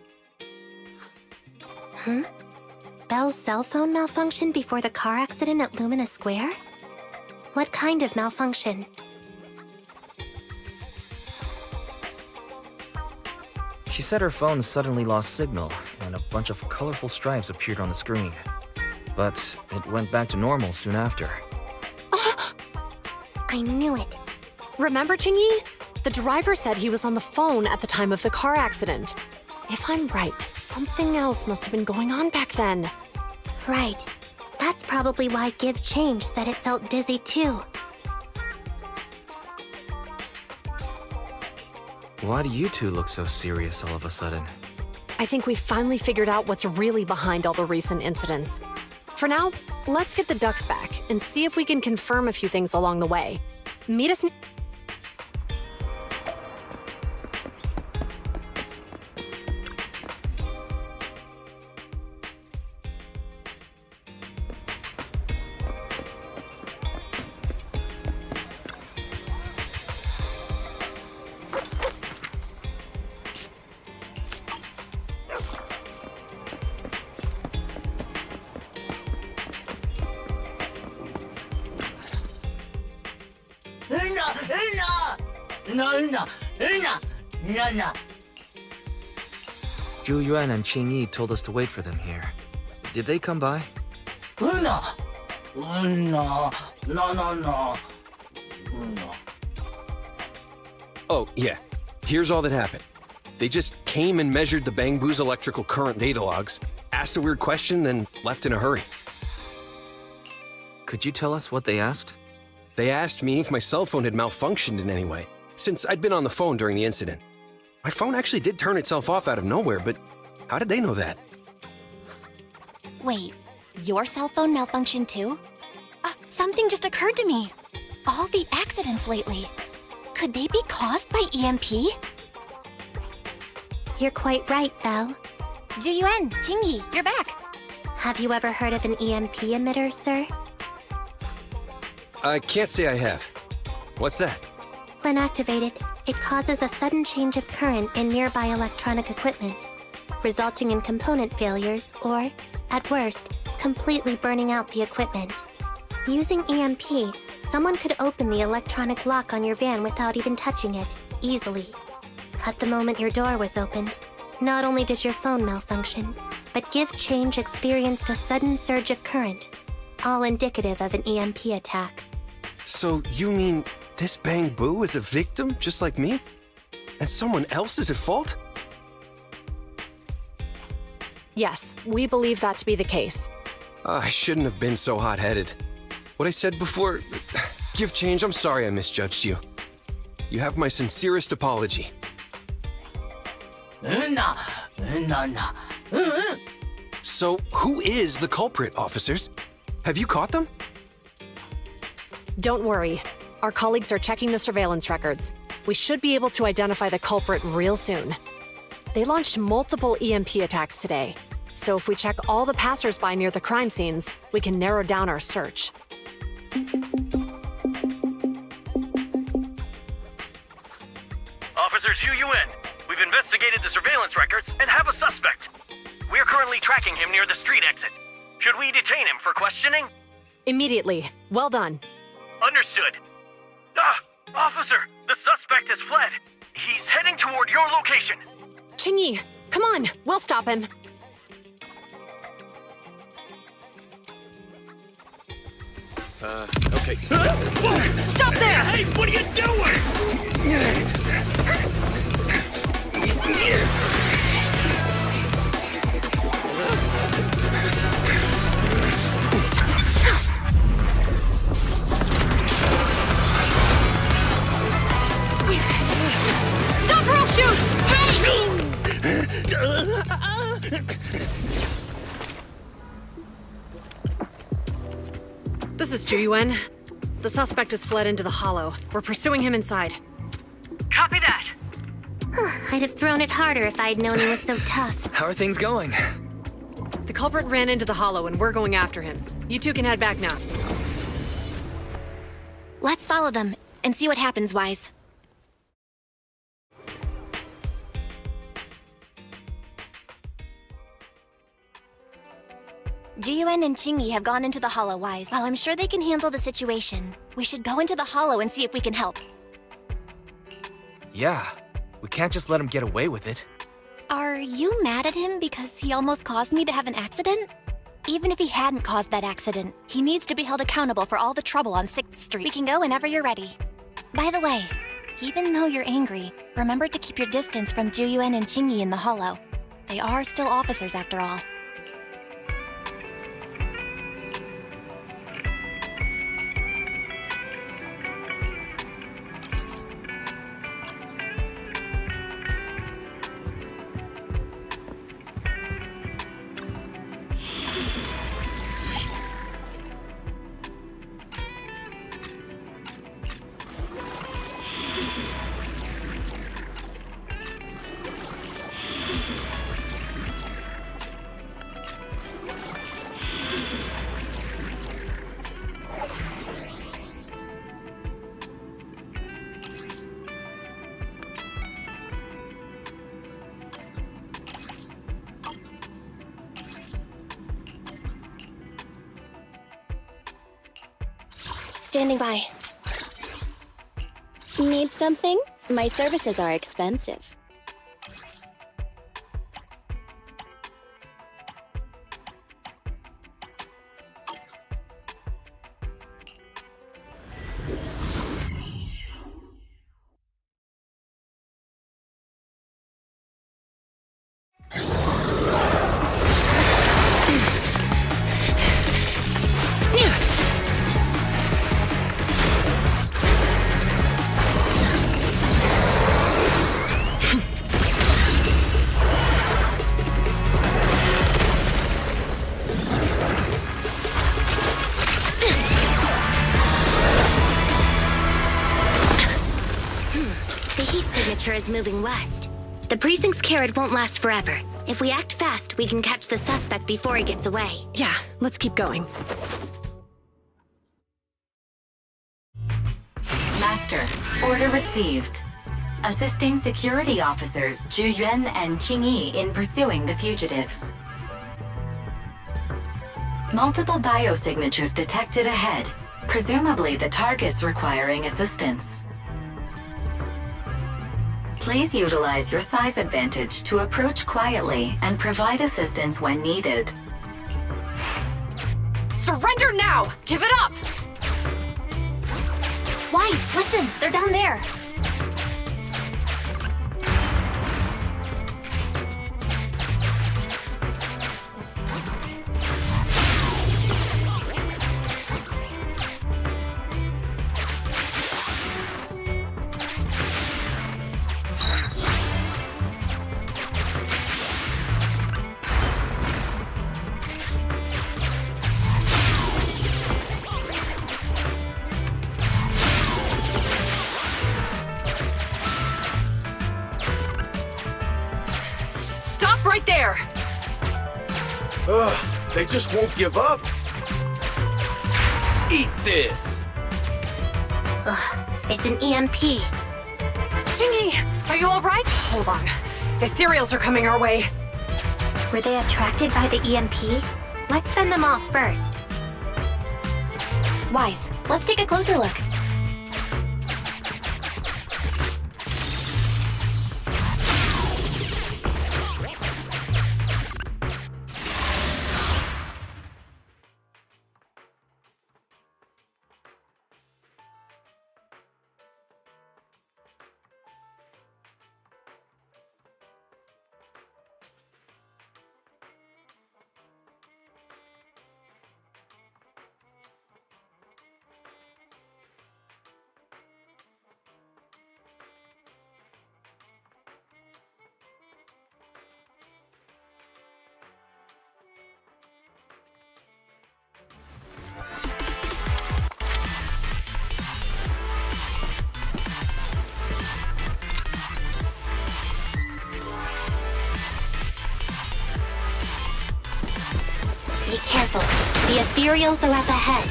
Belle's cell phone malfunctioned before the car accident at Lumina Square? What kind of malfunction? She said her phone suddenly lost signal, and a bunch of colorful stripes appeared on the screen. But it went back to normal soon after. I knew it. Remember, Chingy? The driver said he was on the phone at the time of the car accident. If I'm right, something else must have been going on back then. Right. That's probably why Give Change said it felt dizzy too. Why do you two look so serious all of a sudden? I think we finally figured out what's really behind all the recent incidents. For now, let's get the ducks back and see if we can confirm a few things along the way. Meet us. Zhu Yuan and Qing Yi told us to wait for them here. Did they come by? Oh, yeah. Here's all that happened. They just came and measured the Bangbu's electrical current data logs, asked a weird question, then left in a hurry. Could you tell us what they asked? They asked me if my cell phone had malfunctioned in any way, since I'd been on the phone during the incident. My phone actually did turn itself off out of nowhere, but how did they know that? Wait, your cell phone malfunctioned too? Something just occurred to me. All the accidents lately, could they be caused by EMP? You're quite right, Belle. Zhu Yuan, Qingyi, you're back. Have you ever heard of an EMP emitter, sir? I can't say I have. What's that? When activated, it causes a sudden change of current in nearby electronic equipment, resulting in component failures or, at worst, completely burning out the equipment. Using EMP, someone could open the electronic lock on your van without even touching it, easily. At the moment your door was opened, not only did your phone malfunction, but Give Change experienced a sudden surge of current, all indicative of an EMP attack. So you mean this Bangbu is a victim just like me? And someone else is at fault? Yes, we believe that to be the case. I shouldn't have been so hot-headed. What I said before... Give Change, I'm sorry I misjudged you. You have my sincerest apology. So, who is the culprit, officers? Have you caught them? Don't worry. Our colleagues are checking the surveillance records. We should be able to identify the culprit real soon. They launched multiple EMP attacks today, so if we check all the passersby near the crime scenes, we can narrow down our search. Officer Zhu Yuan, we've investigated the surveillance records and have a suspect. We are currently tracking him near the street exit. Should we detain him for questioning? Immediately. Well done. Understood. Officer, the suspect has fled. He's heading toward your location. Qingyi, come on, we'll stop him. Okay. Stop there! Hey, what are you doing? Stop or I'll shoot! This is Zhu Yuan. The suspect has fled into the hollow. We're pursuing him inside. Copy that. I'd have thrown it harder if I'd known he was so tough. How are things going? The culprit ran into the hollow and we're going after him. You two can head back now. Let's follow them and see what happens, Wise. Jiyuan and Qingyi have gone into the hollow, Wise. While I'm sure they can handle the situation, we should go into the hollow and see if we can help. Yeah, we can't just let him get away with it. Are you mad at him because he almost caused me to have an accident? Even if he hadn't caused that accident, he needs to be held accountable for all the trouble on 6th Street. We can go whenever you're ready. By the way, even though you're angry, remember to keep your distance from Jiyuan and Qingyi in the hollow. They are still officers after all. Standing by. Need something? My services are expensive. Is moving west. The precinct's carrot won't last forever. If we act fast, we can catch the suspect before he gets away. Yeah, let's keep going. Master, order received. Assisting security officers Zhu Yuan and Qingyi in pursuing the fugitives. Multiple biosignatures detected ahead, presumably the targets requiring assistance. Please utilize your size advantage to approach quietly and provide assistance when needed. Surrender now! Give it up! Wise, listen! They're down there! Ugh, they just won't give up. Eat this! Ugh, it's an EMP. Chingy, are you alright? Hold on. Ethereals are coming our way. Were they attracted by the EMP? Let's fend them off first. Wise, let's take a closer look. Be careful. The ethereals are up ahead.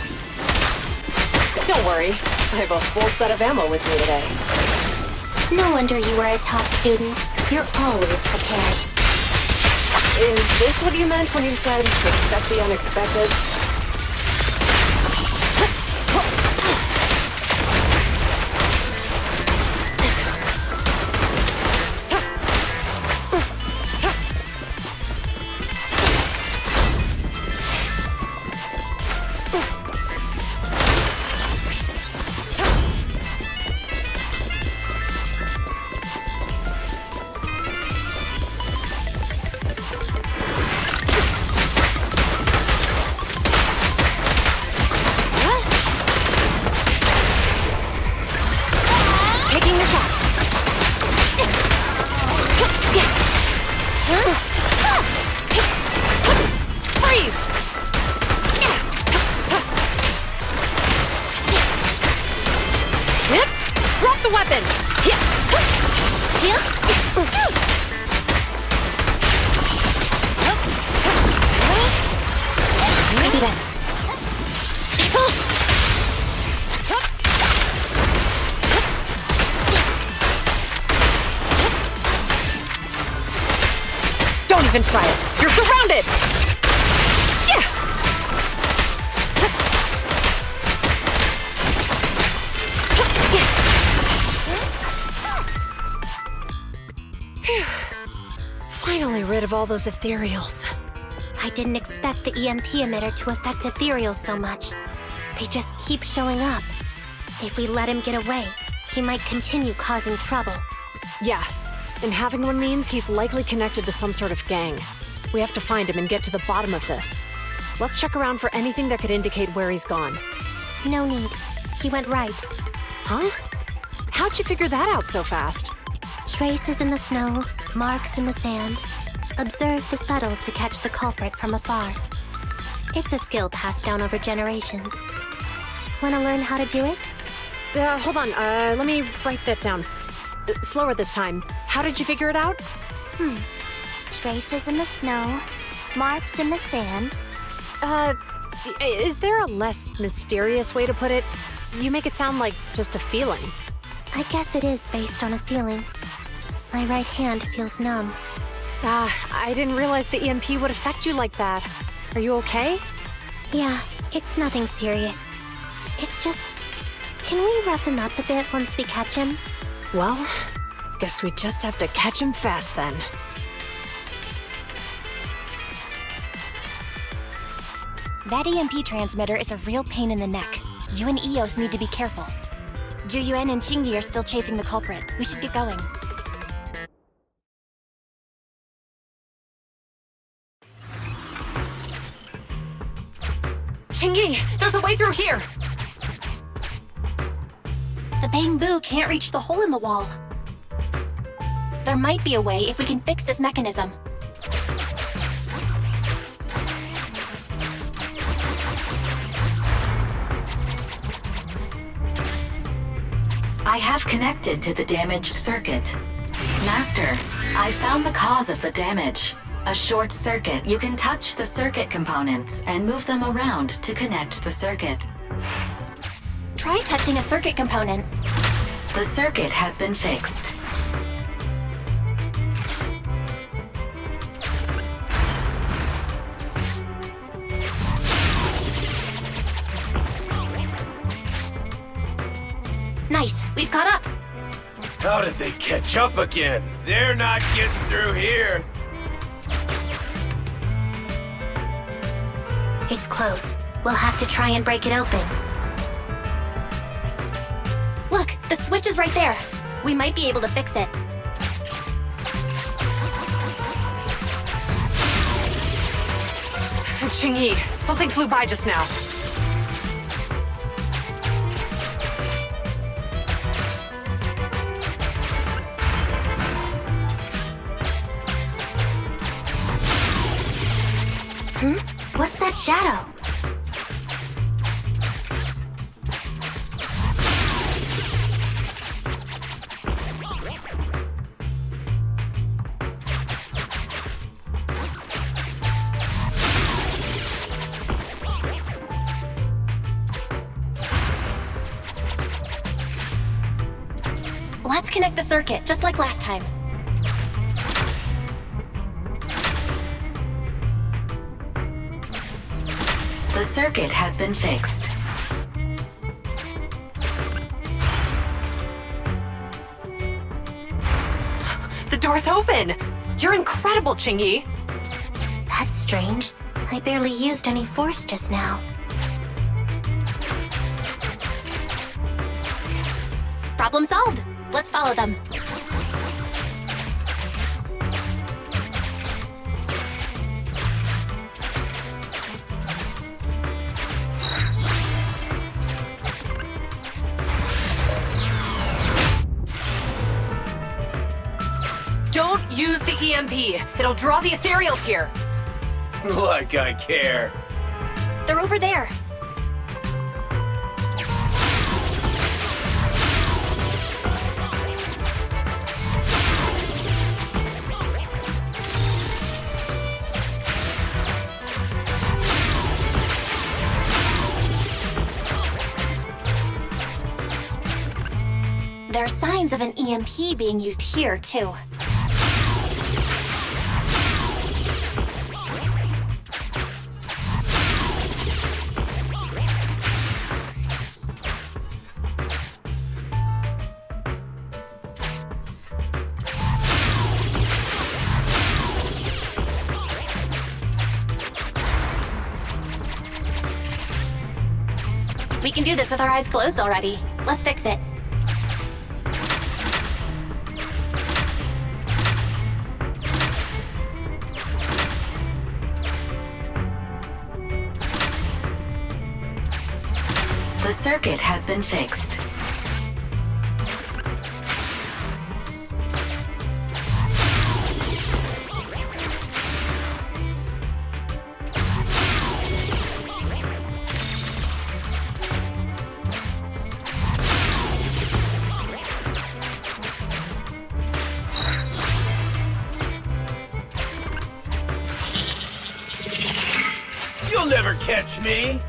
Don't worry. I have a full set of ammo with me today. No wonder you were a top student. You're always prepared. Is this what you meant when you said expect the unexpected? Don't even try it. You're surrounded! Yeah! Finally rid of all those ethereals. I didn't expect the EMP emitter to affect ethereals so much. They just keep showing up. If we let him get away, he might continue causing trouble. Yeah, and having one means he's likely connected to some sort of gang. We have to find him and get to the bottom of this. Let's check around for anything that could indicate where he's gone. No need. He went right. Huh? How'd you figure that out so fast? Traces in the snow, marks in the sand. Observe the subtle to catch the culprit from afar. It's a skill passed down over generations. Wanna learn how to do it? Hold on, let me write that down. Slower this time. How did you figure it out? Traces in the snow, marks in the sand. Is there a less mysterious way to put it? You make it sound like just a feeling. I guess it is based on a feeling. My right hand feels numb. I didn't realize the EMP would affect you like that. Are you okay? Yeah, it's nothing serious. It's just... Can we rough him up a bit once we catch him? Well, guess we just have to catch him fast then. That EMP transmitter is a real pain in the neck. You and Eos need to be careful. Juyuan and Chingy are still chasing the culprit. We should get going. Chingy, there's a way through here! The bamboo can't reach the hole in the wall. There might be a way if we can fix this mechanism. I have connected to the damaged circuit. Master, I found the cause of the damage. A short circuit. You can touch the circuit components and move them around to connect the circuit. Try touching a circuit component. The circuit has been fixed. Nice, we've caught up. How did they catch up again? They're not getting through here. It's closed. We'll have to try and break it open. Look, the switch is right there. We might be able to fix it. Ching-Yi, something flew by just now. What's that shadow? Let's connect the circuit, just like last time. The circuit has been fixed. The door's open! You're incredible, Ching-Yi! That's strange. I barely used any force just now. Problem solved. Let's follow them. Don't use the EMP. It'll draw the ethereals here. Like I care. They're over there. There are signs of an EMP being used here, too. We can do this with our eyes closed already. Let's fix it. The circuit has been fixed. You'll never catch me!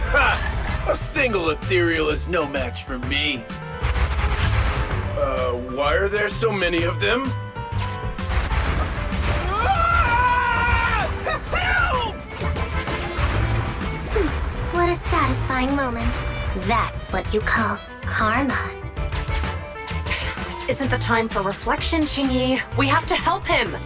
Ha! A single ethereal is no match for me. Why are there so many of them? What a satisfying moment. That's what you call karma. This isn't the time for reflection, Ching-Yi. We have to help him.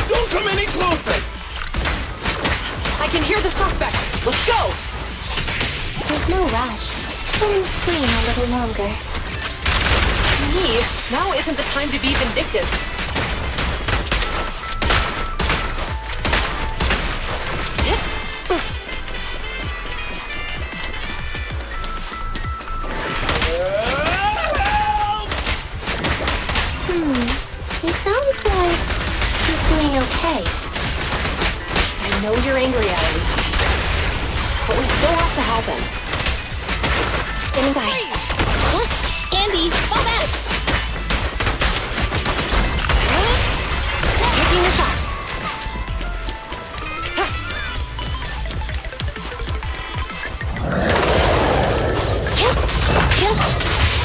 Don't come any closer! I can hear the suspect. Let's go! There's no rush. Let him scream a little longer. Me? Now isn't the time to be vindictive. way. I know you're angry at him, but we still have to help him. Standing by. Andy, fall back! Taking a shot.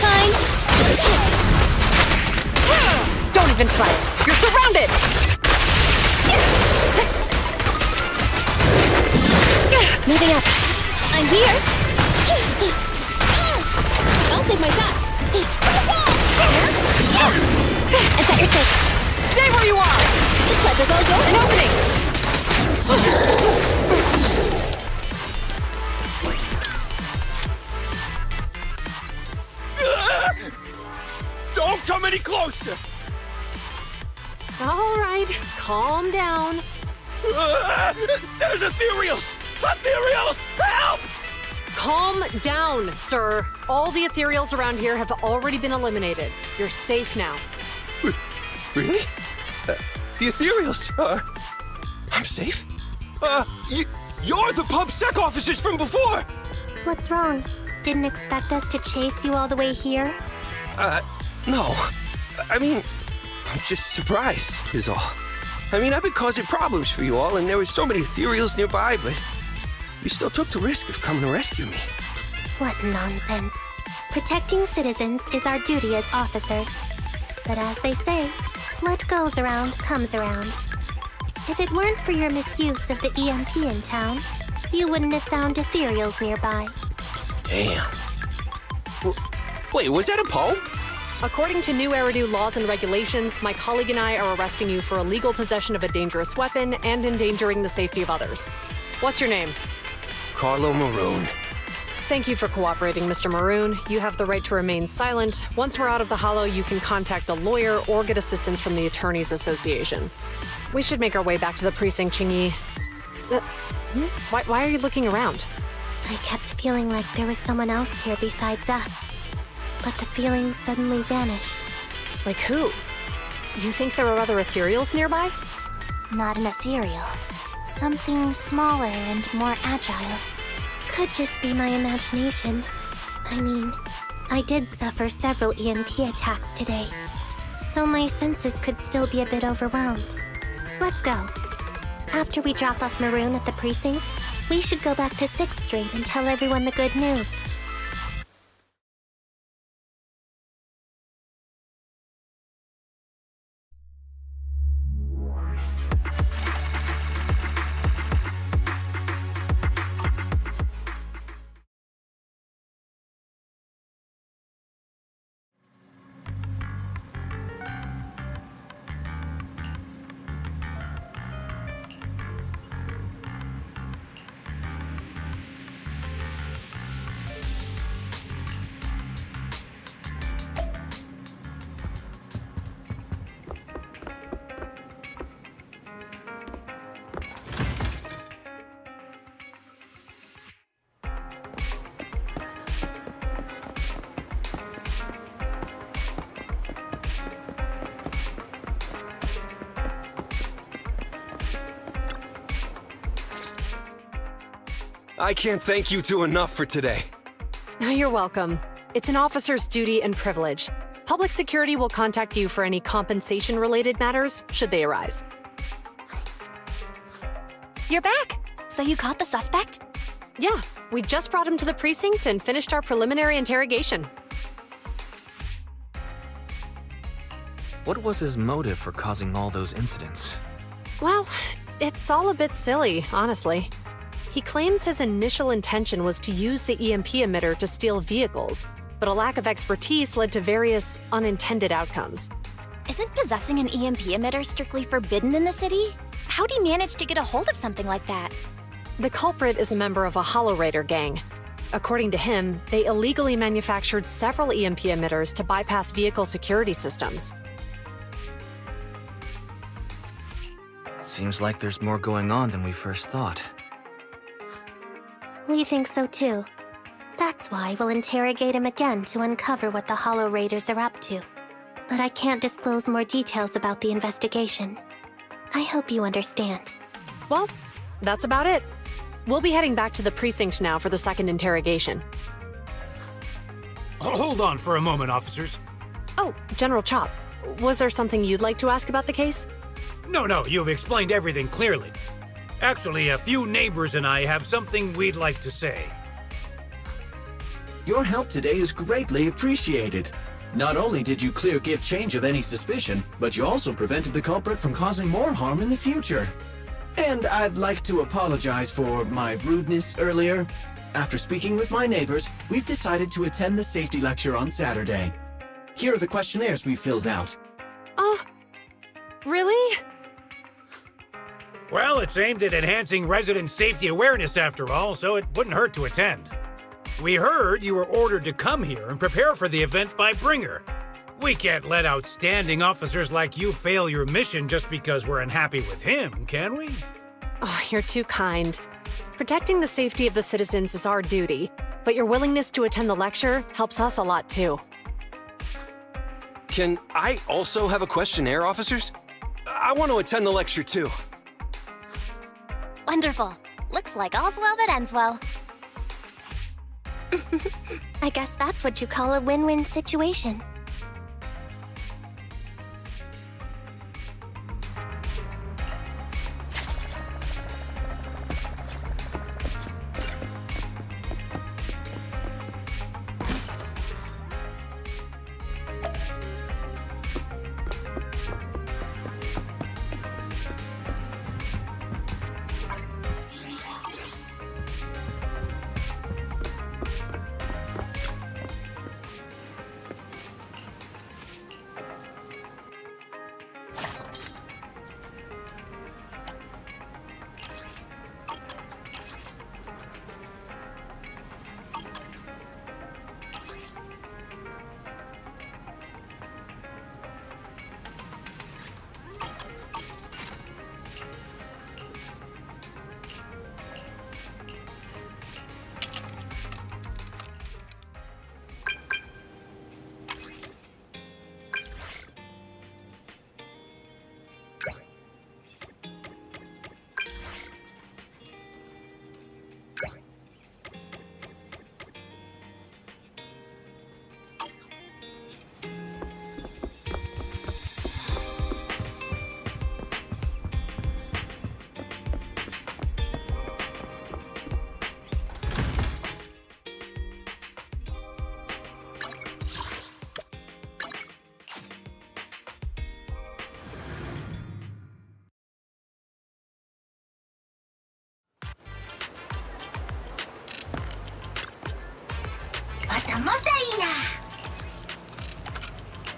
Fine. Don't even try it. You're surrounded! Moving up. I'm here. I'll save my shots. I thought you're safe. Stay where you are! The pleasure's all yours. An opening! Don't come any closer! All right, calm down. There's ethereals! Ethereals! Help! Calm down, sir. All the ethereals around here have already been eliminated. You're safe now. Really? The ethereals are... I'm safe? You're the PubSec officers from before! What's wrong? Didn't expect us to chase you all the way here? No. I mean, I'm just surprised, is all. I mean, I've been causing problems for you all, and there were so many ethereals nearby, but you still took the risk of coming to rescue me. What nonsense. Protecting citizens is our duty as officers. But as they say, what goes around comes around. If it weren't for your misuse of the EMP in town, you wouldn't have found ethereals nearby. Damn. Wait, was that a poem? According to new Eridu laws and regulations, my colleague and I are arresting you for illegal possession of a dangerous weapon and endangering the safety of others. What's your name? Carlo Maroon. Thank you for cooperating, Mr. Maroon. You have the right to remain silent. Once we're out of the hollow, you can contact a lawyer or get assistance from the Attorneys Association. We should make our way back to the precinct, Chingy. Why are you looking around? I kept feeling like there was someone else here besides us. But the feeling suddenly vanished. Like who? You think there are other ethereals nearby? Not an ethereal. Something smaller and more agile. Could just be my imagination. I mean, I did suffer several EMP attacks today, so my senses could still be a bit overwhelmed. Let's go. After we drop off Maroon at the precinct, we should go back to 6th Street and tell everyone the good news. I can't thank you two enough for today. You're welcome. It's an officer's duty and privilege. Public security will contact you for any compensation-related matters, should they arise. You're back! So you caught the suspect? Yeah, we just brought him to the precinct and finished our preliminary interrogation. What was his motive for causing all those incidents? Well, it's all a bit silly, honestly. He claims his initial intention was to use the EMP emitter to steal vehicles, but a lack of expertise led to various unintended outcomes. Isn't possessing an EMP emitter strictly forbidden in the city? How'd he manage to get a hold of something like that? The culprit is a member of a Hollow Raider gang. According to him, they illegally manufactured several EMP emitters to bypass vehicle security systems. Seems like there's more going on than we first thought. We think so too. That's why we'll interrogate him again to uncover what the Hollow Raiders are up to. But I can't disclose more details about the investigation. I hope you understand. Well, that's about it. We'll be heading back to the precinct now for the second interrogation. Hold on for a moment, officers. Oh, General Chop, was there something you'd like to ask about the case? No, you've explained everything clearly. Actually, a few neighbors and I have something we'd like to say. Your help today is greatly appreciated. Not only did you clear gift change of any suspicion, but you also prevented the culprit from causing more harm in the future. And I'd like to apologize for my rudeness earlier. After speaking with my neighbors, we've decided to attend the safety lecture on Saturday. Here are the questionnaires we filled out. Oh, really? Well, it's aimed at enhancing resident safety awareness after all, so it wouldn't hurt to attend. We heard you were ordered to come here and prepare for the event by Bringer. We can't let outstanding officers like you fail your mission just because we're unhappy with him, can we? Oh, you're too kind. Protecting the safety of the citizens is our duty, but your willingness to attend the lecture helps us a lot too. Can I also have a questionnaire, officers? I want to attend the lecture too. Wonderful. Looks like all's well that ends well. I guess that's what you call a win-win situation.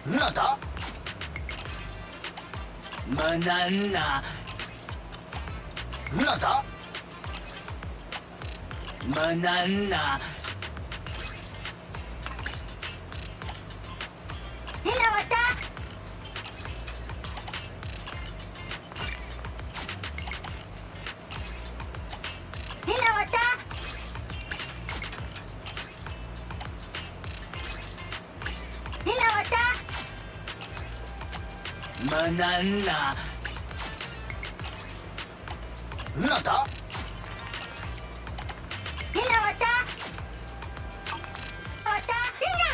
Nada. Banana. Nada. Banana. Hinawata. Hinawata. Hinawata. Banana. Nada. Hinawata. Wata. Hina.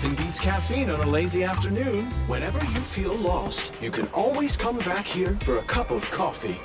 Nothing beats caffeine on a lazy afternoon. Whenever you feel lost, you can always come back here for a cup of coffee.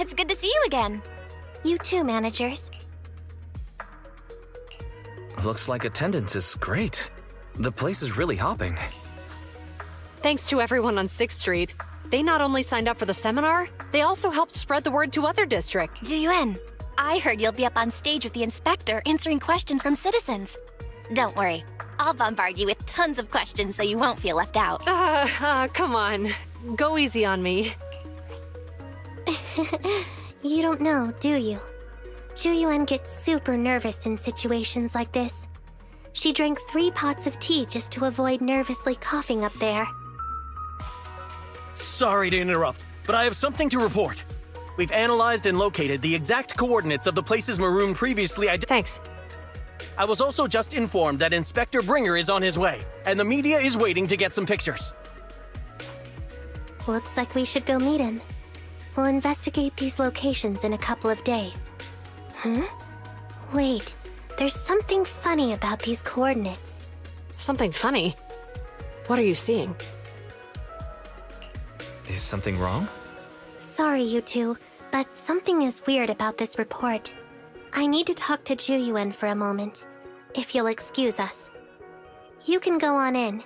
It's good to see you again. You too, managers. Looks like attendance is great. The place is really hopping. Thanks to everyone on 6th Street. They not only signed up for the seminar, they also helped spread the word to other districts. Juyuan, I heard you'll be up on stage with the inspector answering questions from citizens. Don't worry, I'll bombard you with tons of questions so you won't feel left out. Come on. Go easy on me. You don't know, do you? Juyuan gets super nervous in situations like this. She drank 3 pots of tea just to avoid nervously coughing up there. Sorry to interrupt, but I have something to report. We've analyzed and located the exact coordinates of the places Maroon previously Thanks. I was also just informed that Inspector Bringer is on his way, and the media is waiting to get some pictures. Looks like we should go meet him. We'll investigate these locations in a couple of days. Wait, there's something funny about these coordinates. Something funny? What are you seeing? Is something wrong? Sorry, you two, but something is weird about this report. I need to talk to Juyuan for a moment, if you'll excuse us. You can go on in.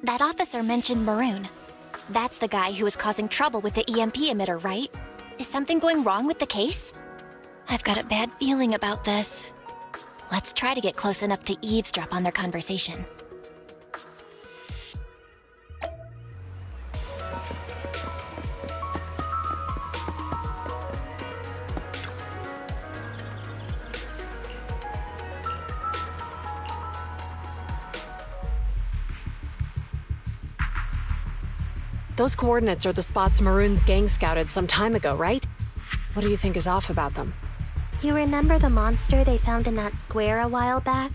That officer mentioned Maroon. That's the guy who was causing trouble with the EMP emitter, right? Is something going wrong with the case? I've got a bad feeling about this. Let's try to get close enough to eavesdrop on their conversation. Those coordinates are the spots Maroon's gang scouted some time ago, right? What do you think is off about them? You remember the monster they found in that square a while back?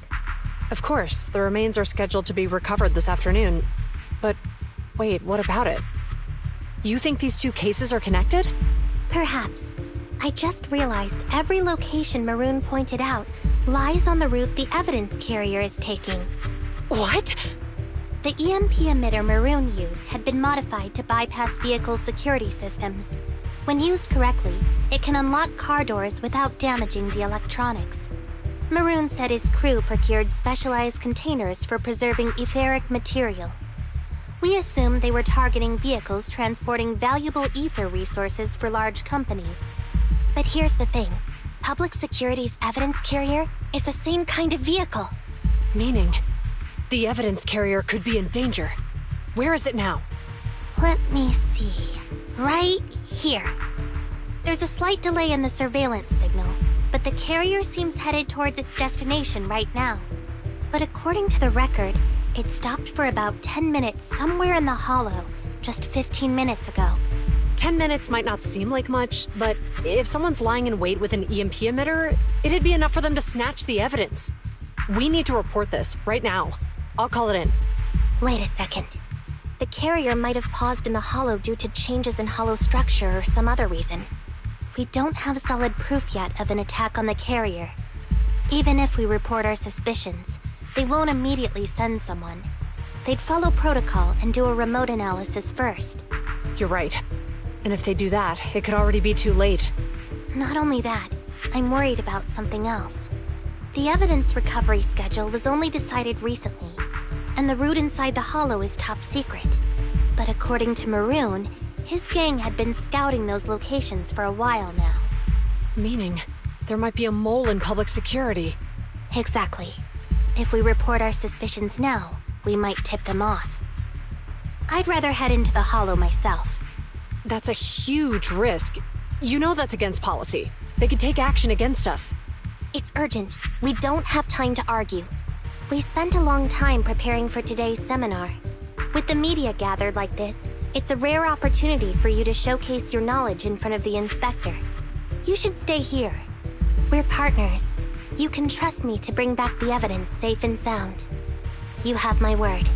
Of course, the remains are scheduled to be recovered this afternoon. But wait, what about it? You think these 2 cases are connected? Perhaps. I just realized every location Maroon pointed out lies on the route the evidence carrier is taking. What? The EMP emitter Maroon used had been modified to bypass vehicle security systems. When used correctly, it can unlock car doors without damaging the electronics. Maroon said his crew procured specialized containers for preserving etheric material. We assumed they were targeting vehicles transporting valuable ether resources for large companies. But here's the thing. Public Security's evidence carrier is the same kind of vehicle. Meaning? The evidence carrier could be in danger. Where is it now? Let me see. Right here. There's a slight delay in the surveillance signal, but the carrier seems headed towards its destination right now. But according to the record, it stopped for about 10 minutes somewhere in the hollow, just 15 minutes ago. 10 minutes might not seem like much, but if someone's lying in wait with an EMP emitter, it'd be enough for them to snatch the evidence. We need to report this right now. I'll call it in. Wait a second. The carrier might have paused in the hollow due to changes in hollow structure or some other reason. We don't have solid proof yet of an attack on the carrier. Even if we report our suspicions, they won't immediately send someone. They'd follow protocol and do a remote analysis first. You're right. And if they do that, it could already be too late. Not only that, I'm worried about something else. The evidence recovery schedule was only decided recently, and the route inside the hollow is top secret. But according to Maroon, his gang had been scouting those locations for a while now. Meaning, there might be a mole in public security. Exactly. If we report our suspicions now, we might tip them off. I'd rather head into the hollow myself. That's a huge risk. You know that's against policy. They could take action against us. It's urgent. We don't have time to argue. We spent a long time preparing for today's seminar. With the media gathered like this, it's a rare opportunity for you to showcase your knowledge in front of the inspector. You should stay here. We're partners. You can trust me to bring back the evidence safe and sound. You have my word.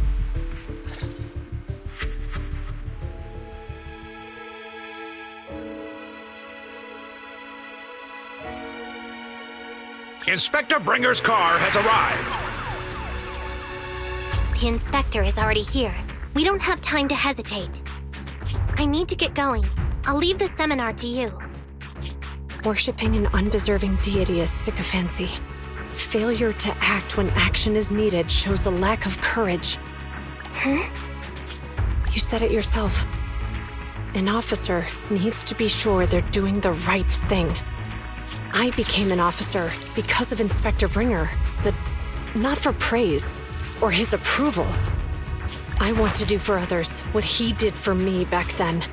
Inspector Bringer's car has arrived. The inspector is already here. We don't have time to hesitate. I need to get going. I'll leave the seminar to you. Worshipping an undeserving deity is sycophancy. Failure to act when action is needed shows a lack of courage. Huh? You said it yourself. An officer needs to be sure they're doing the right thing. I became an officer because of Inspector Bringer, but not for praise or his approval. I want to do for others what he did for me back then.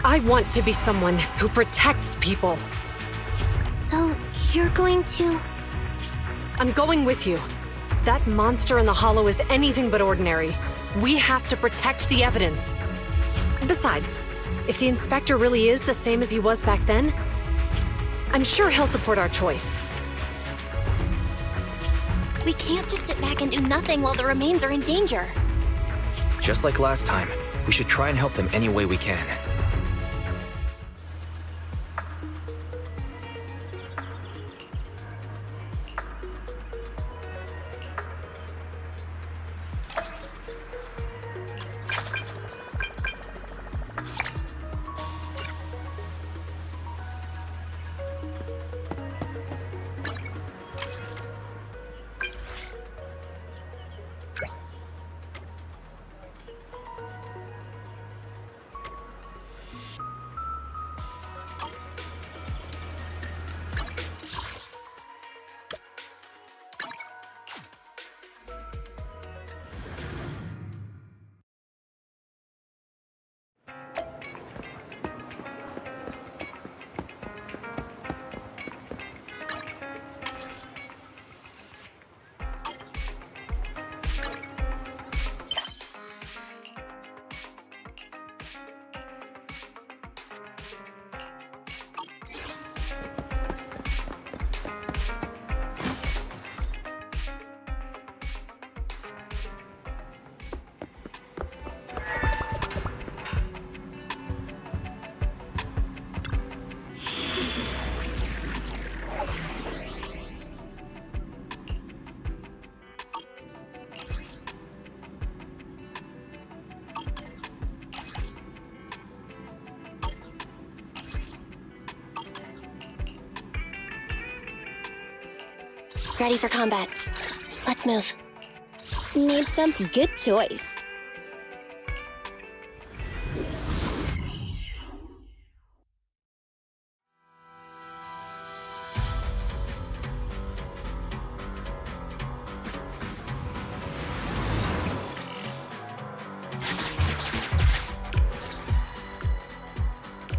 I want to be someone who protects people. So, you're going to... I'm going with you. That monster in the hollow is anything but ordinary. We have to protect the evidence. Besides, if the inspector really is the same as he was back then, I'm sure he'll support our choice. We can't just sit back and do nothing while the remains are in danger. Just like last time, we should try and help them any way we can. Ready for combat. Let's move. Need some good choice.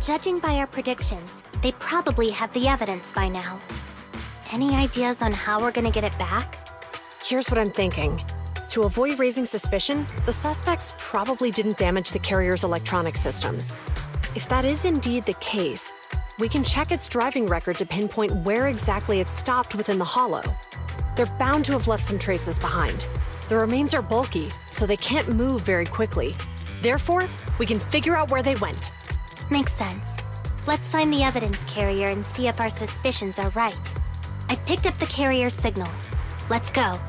Judging by our predictions, they probably have the evidence by now. Any ideas on how we're gonna get it back? Here's what I'm thinking. To avoid raising suspicion, the suspects probably didn't damage the carrier's electronic systems. If that is indeed the case, we can check its driving record to pinpoint where exactly it stopped within the hollow. They're bound to have left some traces behind. The remains are bulky, so they can't move very quickly. Therefore, we can figure out where they went. Makes sense. Let's find the evidence carrier and see if our suspicions are right. I've picked up the carrier's signal. Let's go.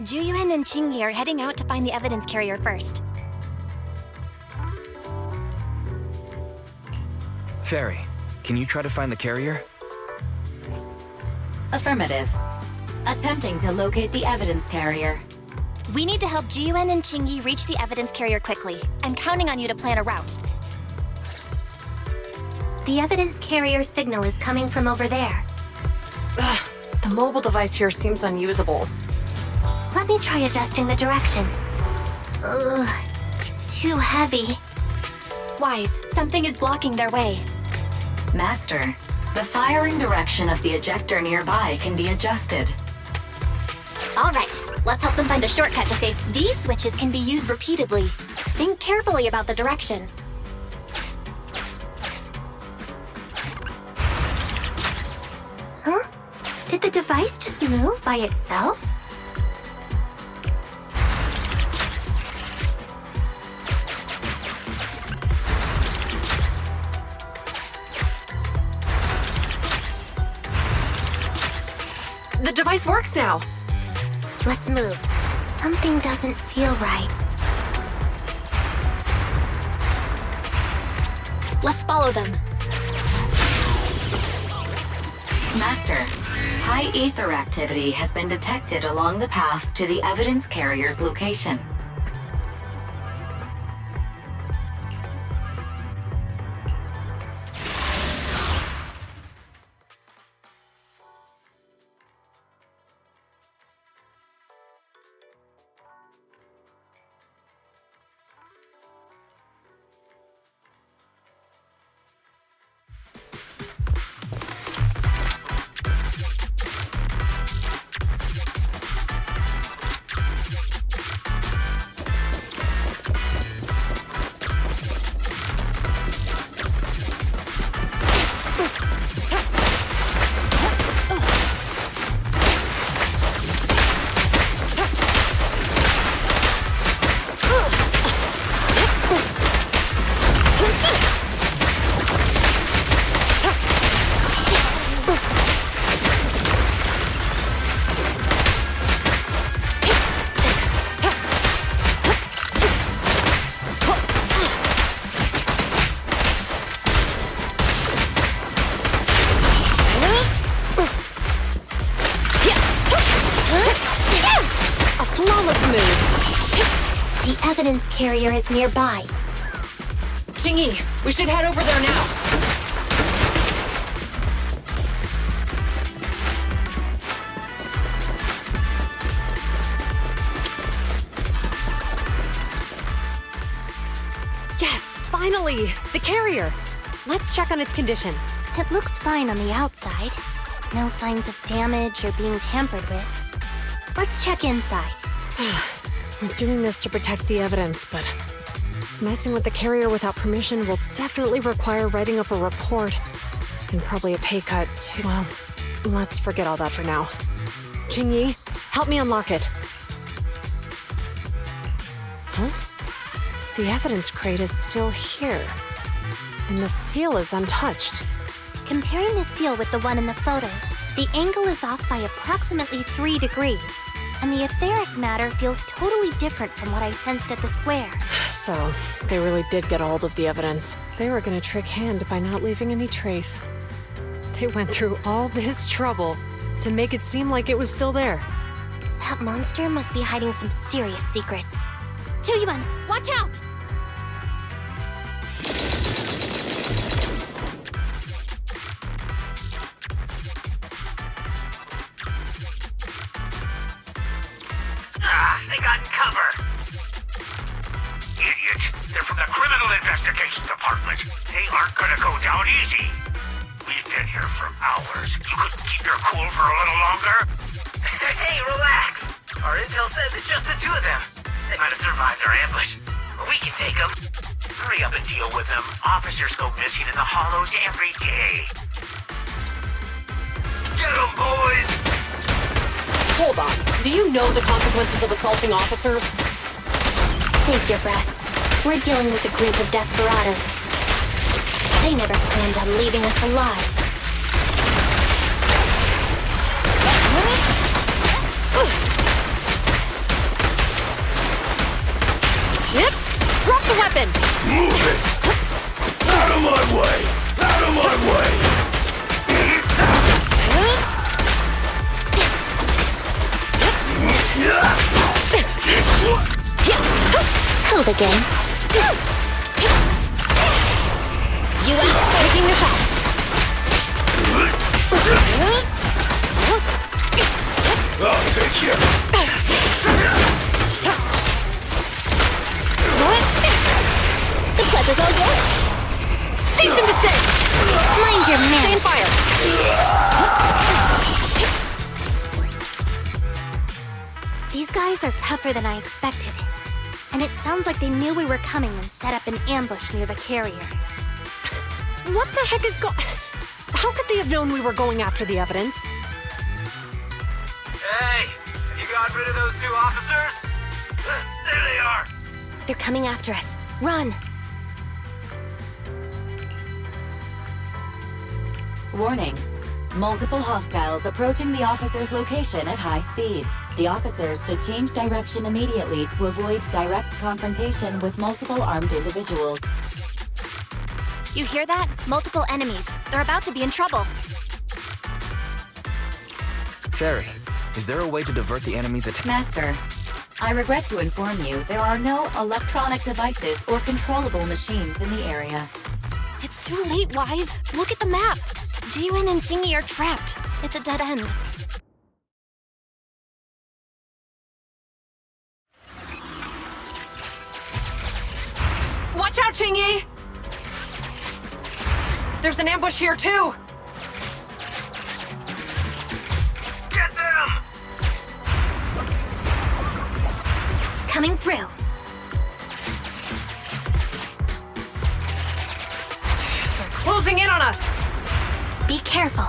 Juyuan and Qingyi are heading out to find the evidence carrier first. Fairy, can you try to find the carrier? Affirmative. Attempting to locate the evidence carrier. We need to help Juyuan and Qingyi reach the evidence carrier quickly. I'm counting on you to plan a route. The evidence carrier signal is coming from over there. Ugh, the mobile device here seems unusable. Let me try adjusting the direction. Ugh, it's too heavy. Wise, something is blocking their way. Master, the firing direction of the ejector nearby can be adjusted. All right, let's help them find a shortcut to safety. These switches can be used repeatedly. Think carefully about the direction. Huh? Did the device just move by itself? The device works now! Let's move. Something doesn't feel right. Let's follow them. Master, high ether activity has been detected along the path to the evidence carrier's location. Evidence carrier is nearby. Jingyi, we should head over there now. Yes, finally! The carrier! Let's check on its condition. It looks fine on the outside. No signs of damage or being tampered with. Let's check inside. We're doing this to protect the evidence, but messing with the carrier without permission will definitely require writing up a report. And probably a pay cut, too. Well, let's forget all that for now. Jingyi, help me unlock it. Huh? The evidence crate is still here. And the seal is untouched. Comparing the seal with the one in the photo, the angle is off by approximately 3 degrees. And the etheric matter feels totally different from what I sensed at the square. So, they really did get a hold of the evidence. They were gonna trick Hand by not leaving any trace. They went through all this trouble to make it seem like it was still there. That monster must be hiding some serious secrets. Juyuan, watch out! They got in cover. Idiots. They're from the Criminal Investigation Department. They aren't gonna go down easy. We've been here for hours. You couldn't keep your cool for a little longer? Hey, relax. Our intel says it's just the two of them. They might have survived our ambush. But we can take them. Hurry up and deal with them. Officers go missing in the hollows every day. Get them, boys! Hold on. Do you know the consequences of assaulting officers? Take your breath. We're dealing with a group of desperados. They never planned on leaving us alive. Yep. Drop the weapon! Move it! Out of my way! Out of my way! Hold again. You asked for taking your shot. I'll take you. The pleasure's all yours. Cease and desist! Mind your man. Stay in fire. These guys are tougher than I expected. And it sounds like they knew we were coming and set up an ambush near the carrier. What the heck is How could they have known we were going after the evidence? Hey, you got rid of those two officers? There they are. They're coming after us. Run! Warning. Multiple hostiles approaching the officer's location at high speed. The officers should change direction immediately to avoid direct confrontation with multiple armed individuals. You hear that? Multiple enemies. They're about to be in trouble. Fairy, is there a way to divert the enemy's attack? Master, I regret to inform you there are no electronic devices or controllable machines in the area. It's too late, Wise. Look at the map. Ji-Yun and Chingy are trapped. It's a dead end. Watch out, Chingy! There's an ambush here, too! Get them! Coming through. They're closing in on us! Be careful.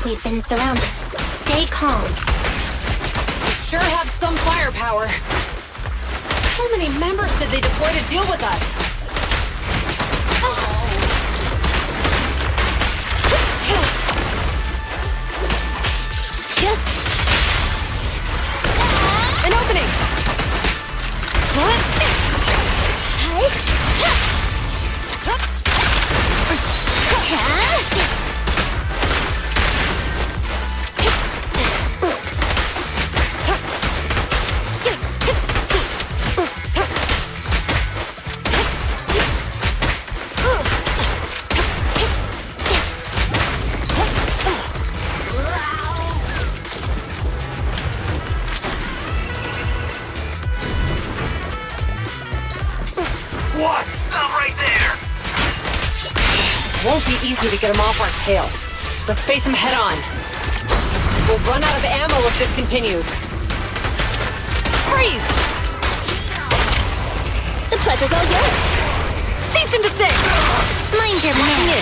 We've been surrounded. Stay calm. They sure have some firepower. How many members did they deploy to deal with us? An opening! What? Stop right there! Won't be easy to get him off our tail. Let's face him head on. We'll run out of ammo if this continues. Freeze! The pleasure's all yours. Cease and desist! Mind your man.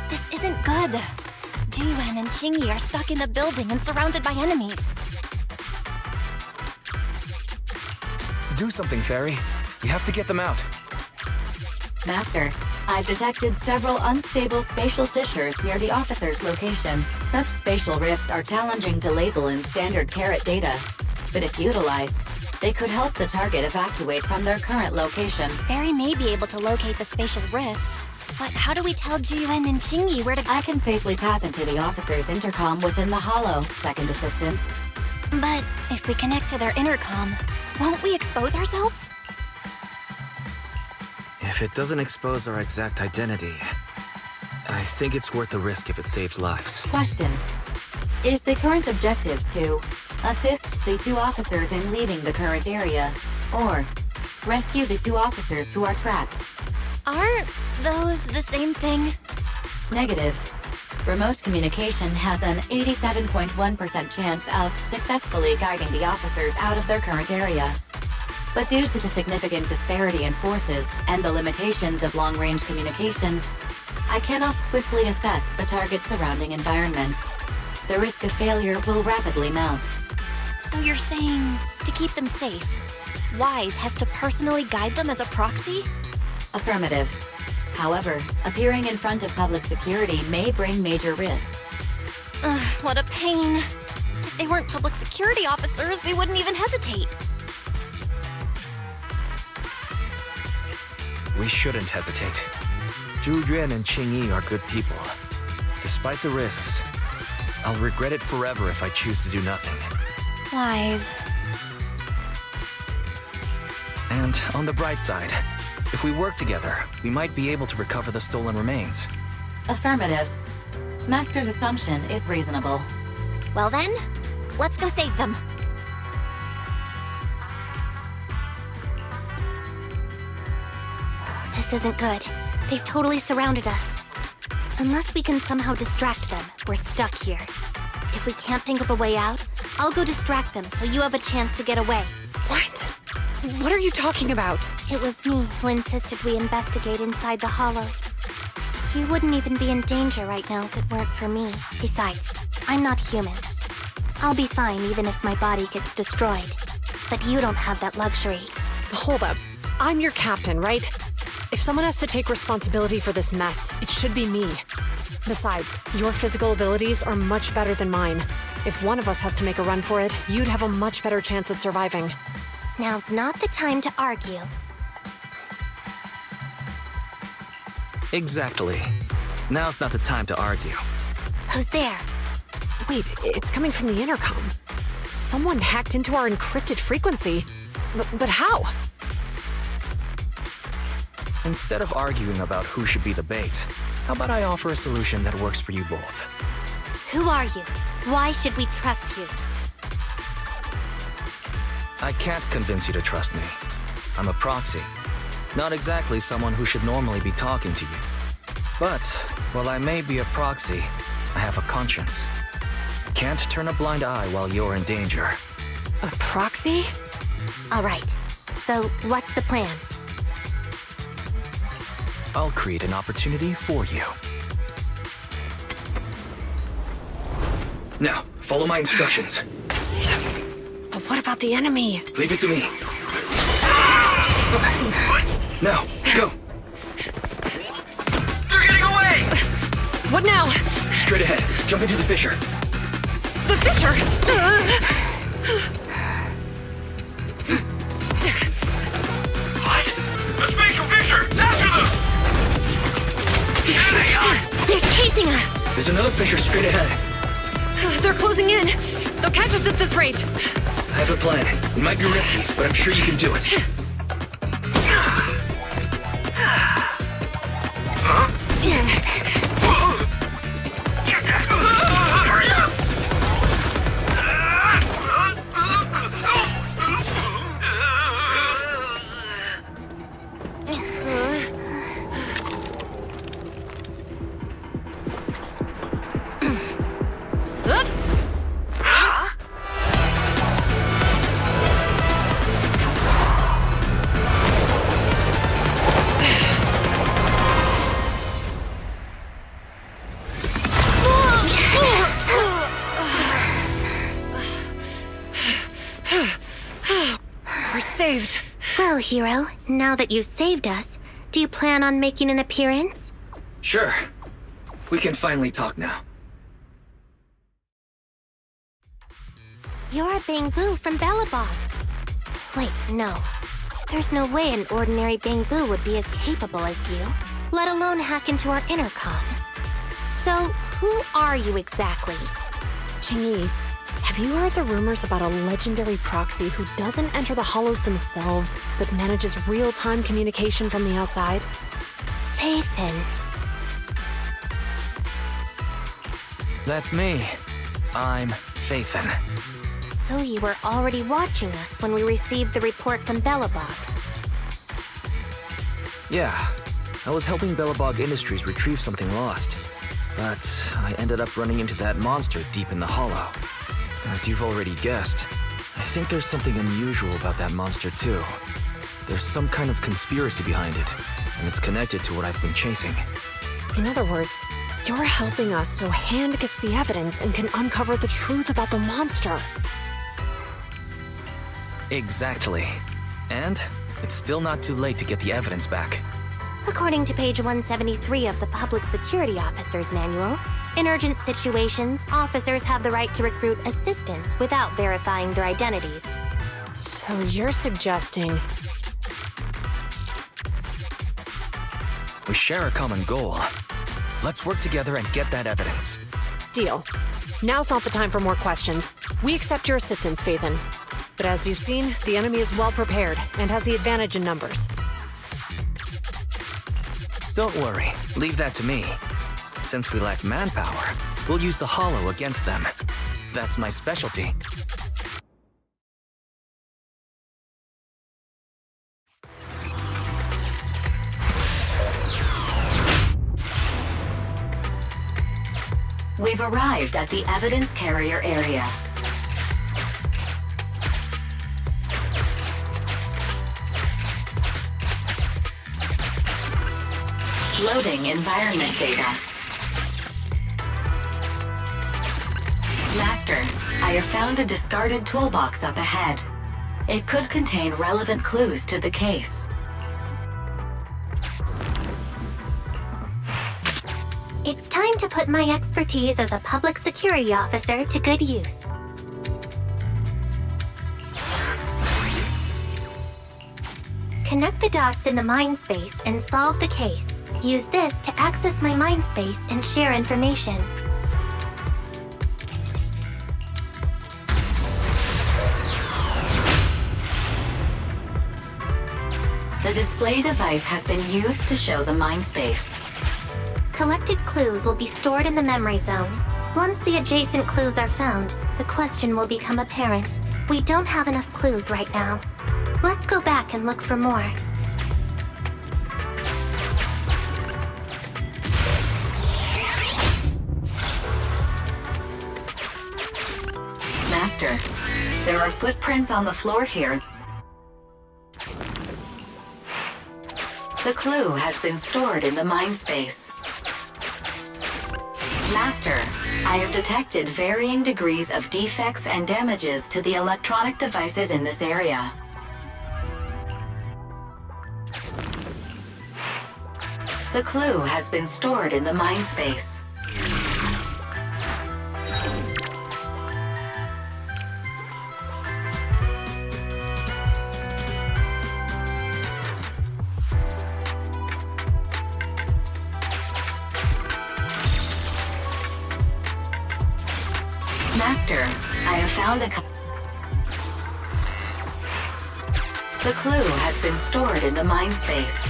This isn't good. Ji-Yun and Chingy are stuck in the building and surrounded by enemies. Do something, Fairy. We have to get them out. Master, I've detected several unstable spatial fissures near the officer's location. Such spatial rifts are challenging to label in standard carat data, but if utilized, they could help the target evacuate from their current location. Fairy may be able to locate the spatial rifts, but how do we tell Ji-Yun and Chingy where to... I can safely tap into the officer's intercom within the hollow, Second Assistant. But if we connect to their intercom, won't we expose ourselves? If it doesn't expose our exact identity, I think it's worth the risk if it saves lives. Question. Is the current objective to assist the two officers in leaving the current area, or rescue the two officers who are trapped? Aren't those the same thing? Negative. Remote communication has an 87.1% chance of successfully guiding the officers out of their current area. But due to the significant disparity in forces and the limitations of long-range communication, I cannot swiftly assess the target's surrounding environment. The risk of failure will rapidly mount. So you're saying to keep them safe, Wise has to personally guide them as a proxy? Affirmative. However, appearing in front of public security may bring major risks. What a pain. If they weren't public security officers, we wouldn't even hesitate. We shouldn't hesitate. Zhu Yuan and Qingyi are good people. Despite the risks, I'll regret it forever if I choose to do nothing. Wise. And on the bright side, if we work together, we might be able to recover the stolen remains. Affirmative. Master's assumption is reasonable. Well then, let's go save them. This isn't good. They've totally surrounded us. Unless we can somehow distract them, we're stuck here. If we can't think of a way out, I'll go distract them so you have a chance to get away. What? What are you talking about? It was me who insisted we investigate inside the hollow. You wouldn't even be in danger right now if it weren't for me. Besides, I'm not human. I'll be fine even if my body gets destroyed. But you don't have that luxury. Hold up. I'm your captain, right? If someone has to take responsibility for this mess, it should be me. Besides, your physical abilities are much better than mine. If one of us has to make a run for it, you'd have a much better chance at surviving. Now's not the time to argue. Exactly. Now's not the time to argue. Who's there? Wait, it's coming from the intercom. Someone hacked into our encrypted frequency. But how? Instead of arguing about who should be the bait, how about I offer a solution that works for you both? Who are you? Why should we trust you? I can't convince you to trust me. I'm a proxy. Not exactly someone who should normally be talking to you. But, while I may be a proxy, I have a conscience. Can't turn a blind eye while you're in danger. A proxy? All right. So, what's the plan? I'll create an opportunity for you. Now, follow my instructions. But what about the enemy? Leave it to me. Now, go. They're getting away! What now? Straight ahead. Jump into the fissure. The fissure! What? A spatial fissure! After them! There they are! They're chasing us! There's another fissure straight ahead. They're closing in. They'll catch us at this rate. I have a plan. It might be risky, but I'm sure you can do it. Hurry up! We're saved. Well, hero, now that you've saved us, do you plan on making an appearance? Sure. We can finally talk now. You're a Bangbu from Bellabog. Wait, no. There's no way an ordinary Bangbu would be as capable as you, let alone hack into our intercom. So, who are you exactly? Chingyi, have you heard the rumors about a legendary proxy who doesn't enter the hollows themselves, but manages real-time communication from the outside? Faithin. That's me. I'm Faithin. So you were already watching us when we received the report from Bellabog. Yeah. I was helping Bellabog Industries retrieve something lost. But I ended up running into that monster deep in the hollow. As you've already guessed, I think there's something unusual about that monster too. There's some kind of conspiracy behind it, and it's connected to what I've been chasing. In other words, you're helping us so Hand gets the evidence and can uncover the truth about the monster. Exactly. And it's still not too late to get the evidence back. According to page 173 of the Public Security Officer's Manual, in urgent situations, officers have the right to recruit assistants without verifying their identities. So you're suggesting... We share a common goal. Let's work together and get that evidence. Deal. Now's not the time for more questions. We accept your assistance, Faithin. But as you've seen, the enemy is well prepared and has the advantage in numbers. Don't worry, leave that to me. Since we lack manpower, we'll use the hollow against them. That's my specialty. We've arrived at the evidence carrier area. Loading environment data. Master, I have found a discarded toolbox up ahead. It could contain relevant clues to the case. It's time to put my expertise as a public security officer to good use. Connect the dots in the mind space and solve the case. Use this to access my mind space and share information. The display device has been used to show the mind space. Collected clues will be stored in the memory zone. Once the adjacent clues are found, the question will become apparent. We don't have enough clues right now. Let's go back and look for more. Master, there are footprints on the floor here. The clue has been stored in the mind space. Master, I have detected varying degrees of defects and damages to the electronic devices in this area. The clue has been stored in the mind space. Master, I have found The clue has been stored in the mind space.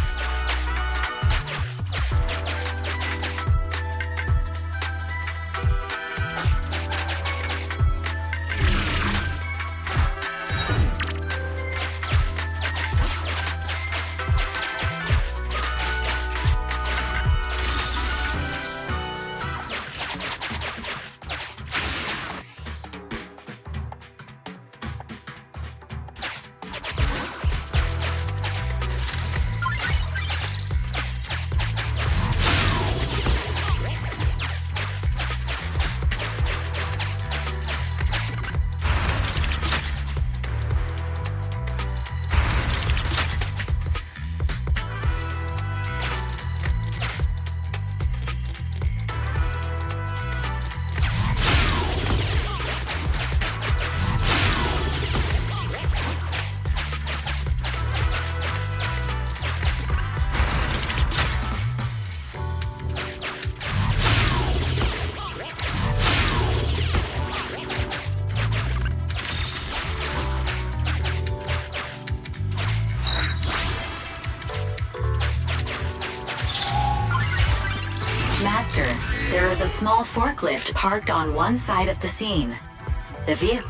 Master, there is a small forklift parked on one side of the scene. The vehicle...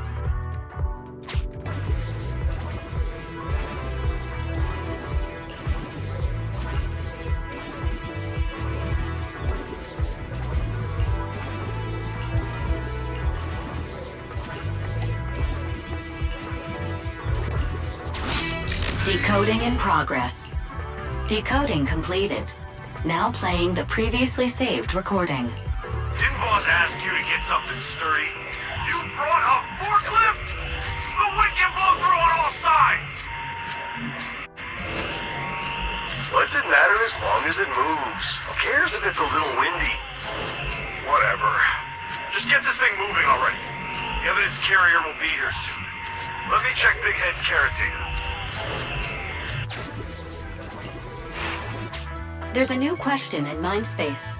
Decoding in progress. Decoding completed. Now playing the previously saved recording. Didn't boss ask you to get something sturdy? You brought a forklift? The wind can blow through on all sides! What's it matter as long as it moves? Who cares if it's a little windy? Whatever. Just get this thing moving already. The evidence carrier will be here soon. Let me check Big Head's carrot data. There's a new question in mind space.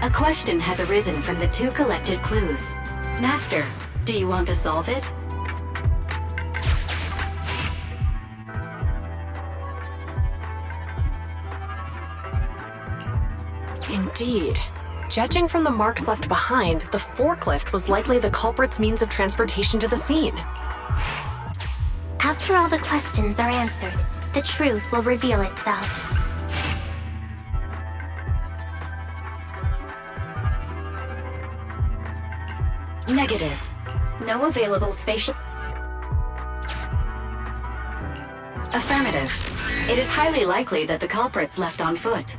A question has arisen from the two collected clues. Master, do you want to solve it? Indeed. Judging from the marks left behind, the forklift was likely the culprit's means of transportation to the scene. After all the questions are answered, the truth will reveal itself. Negative. No available spatial... Affirmative. It is highly likely that the culprits left on foot.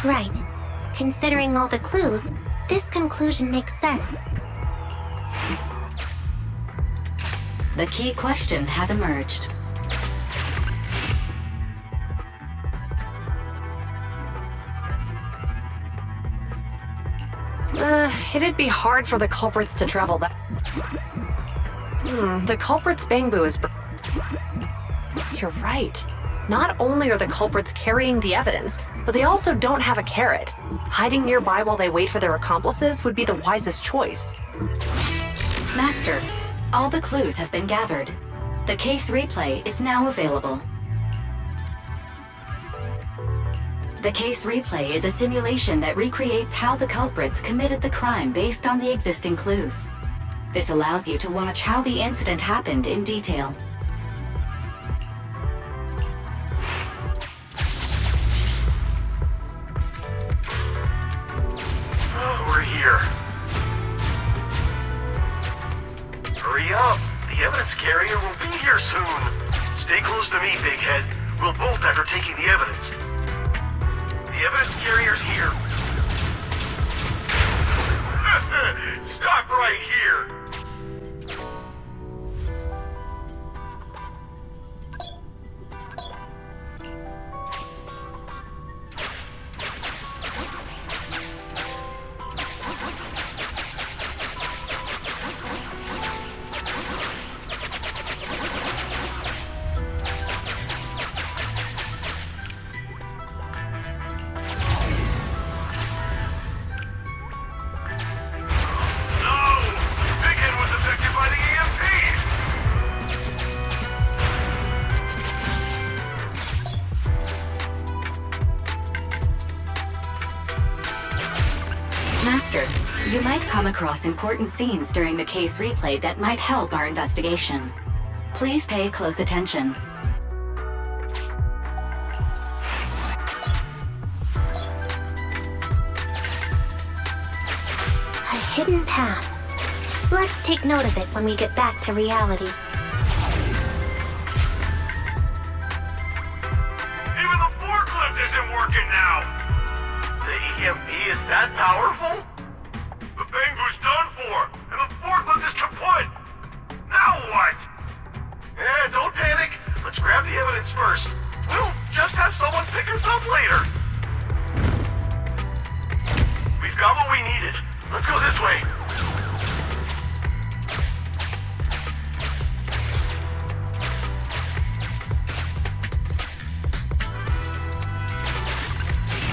Right. Considering all the clues, this conclusion makes sense. The key question has emerged. It'd be hard for the culprits to travel that. The culprit's bangbu is. You're right. Not only are the culprits carrying the evidence, but they also don't have a carrot. Hiding nearby while they wait for their accomplices would be the wisest choice. Master, all the clues have been gathered. The case replay is now available. The case replay is a simulation that recreates how the culprits committed the crime based on the existing clues. This allows you to watch how the incident happened in detail. We're here. Hurry up! The evidence carrier will be here soon. Stay close to me, big head. We'll bolt after taking the evidence. The evidence carrier's here. Stop right here! Master, you might come across important scenes during the case replay that might help our investigation. Please pay close attention. A hidden path. Let's take note of it when we get back to reality. Even the forklift isn't working now! The EMP is that powerful? The bangbu's done for, and the forklift is kaput! Now what? Don't panic. Let's grab the evidence first. We'll just have someone pick us up later. We've got what we needed. Let's go this way.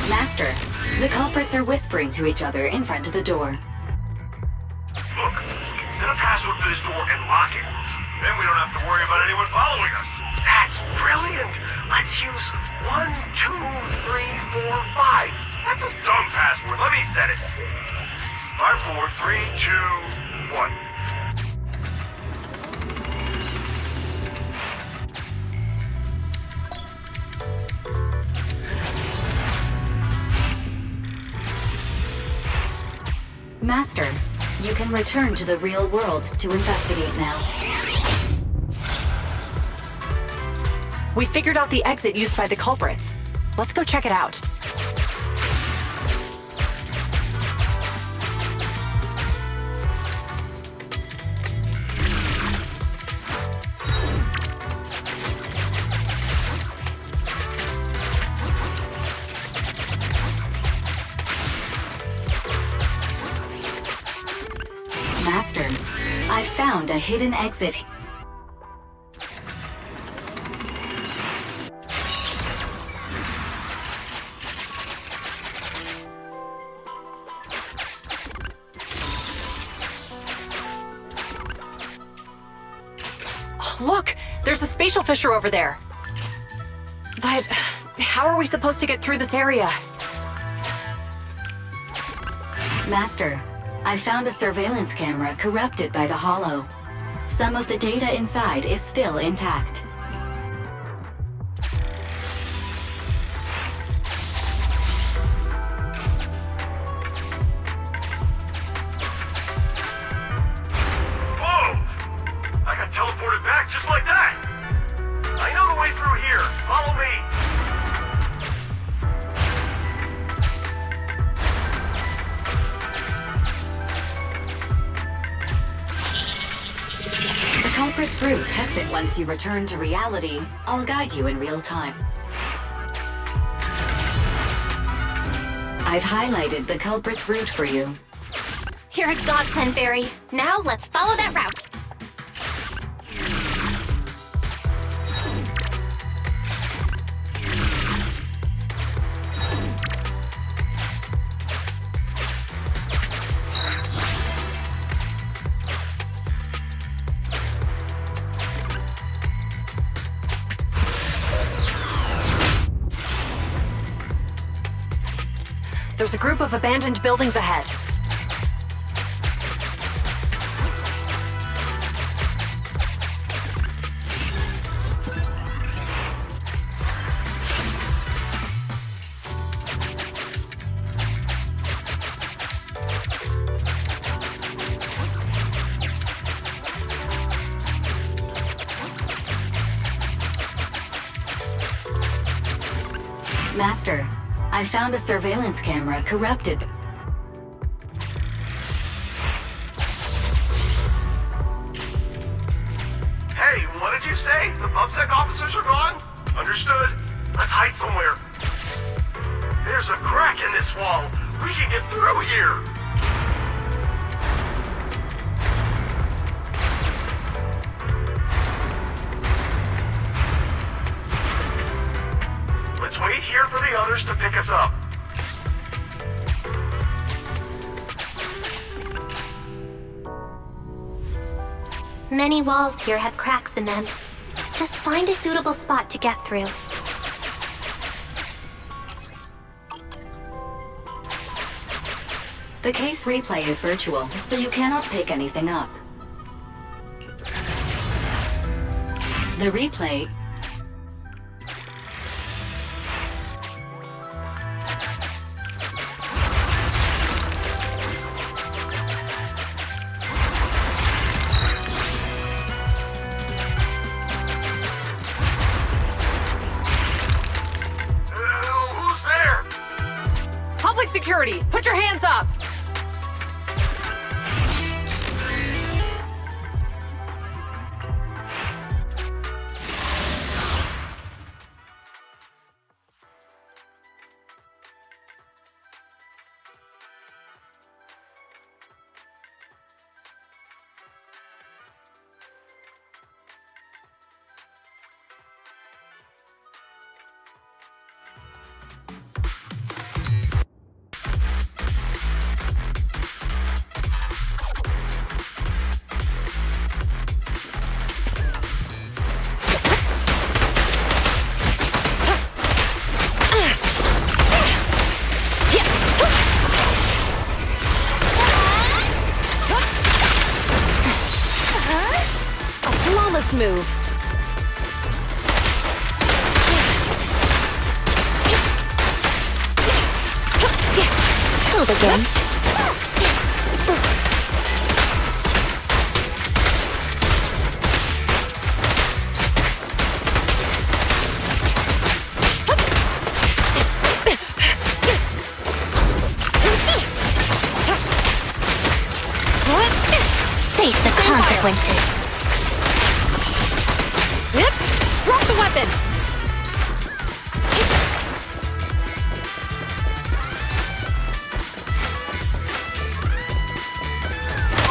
Master, the culprits are whispering to each other in front of the door. Look, we can set a password for this door and lock it. Then we don't have to worry about anyone following us. That's brilliant. Let's use 1, 2, 3, 4, 5. That's a dumb password. Let me set it. 5, 4, 3, 2, 1. Master, you can return to the real world to investigate now. We figured out the exit used by the culprits. Let's go check it out. Master, I found a hidden exit. Look! There's a spatial fissure over there! But how are we supposed to get through this area? Master, I found a surveillance camera corrupted by the hollow. Some of the data inside is still intact. culprit's route has been once you return to reality. I'll guide you in real time. I've highlighted the culprit's route for you. You're a godsend, Barry. Now let's follow that route. There's a group of abandoned buildings ahead. Master, I found a surveillance camera corrupted. Hey, what did you say? The PubSec officers are gone? Understood. Let's hide somewhere. There's a crack in this wall. We can get through here. Let's wait here for the others to pick us up. Many walls here have cracks in them. Just find a suitable spot to get through. The case replay is virtual, so you cannot pick anything up. The replay Who's there? Public security, put your hands up! Flawless move. Hold again. Face the consequences. Yep. Drop the weapon.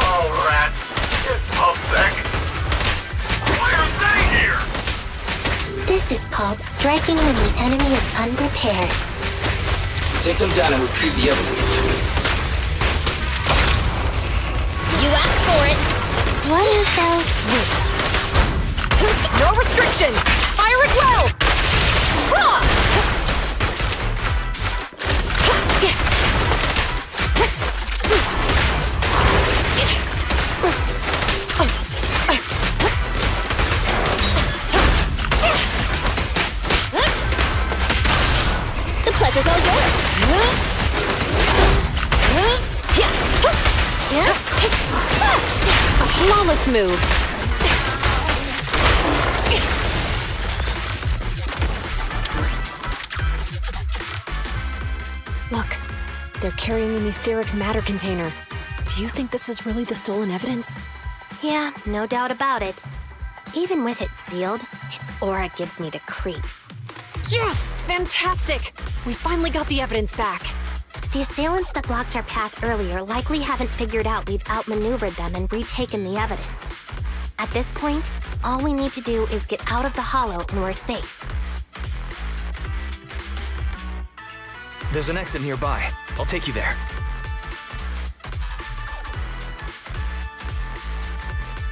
Oh, rats. It's PubSec. Why are they here? This is called striking when the enemy is unprepared. Take them down and retrieve the evidence. You asked for it. What is those? No restrictions! Fire at will! Ah! The pleasure's all yours. A flawless move. Look, they're carrying an etheric matter container. Do you think this is really the stolen evidence? Yeah, no doubt about it. Even with it sealed, its aura gives me the creeps. Yes! Fantastic! We finally got the evidence back. The assailants that blocked our path earlier likely haven't figured out we've outmaneuvered them and retaken the evidence. At this point, all we need to do is get out of the hollow and we're safe. There's an exit nearby. I'll take you there.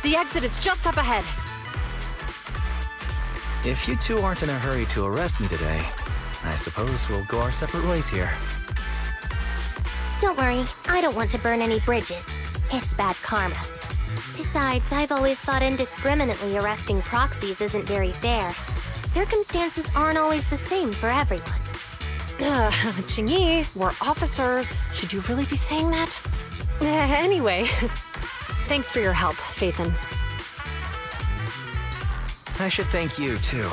The exit is just up ahead. If you two aren't in a hurry to arrest me today, I suppose we'll go our separate ways here. Don't worry, I don't want to burn any bridges. It's bad karma. Besides, I've always thought indiscriminately arresting proxies isn't very fair. Circumstances aren't always the same for everyone. Qingyi, we're officers. Should you really be saying that? Anyway, thanks for your help, Phaethon. I should thank you, too,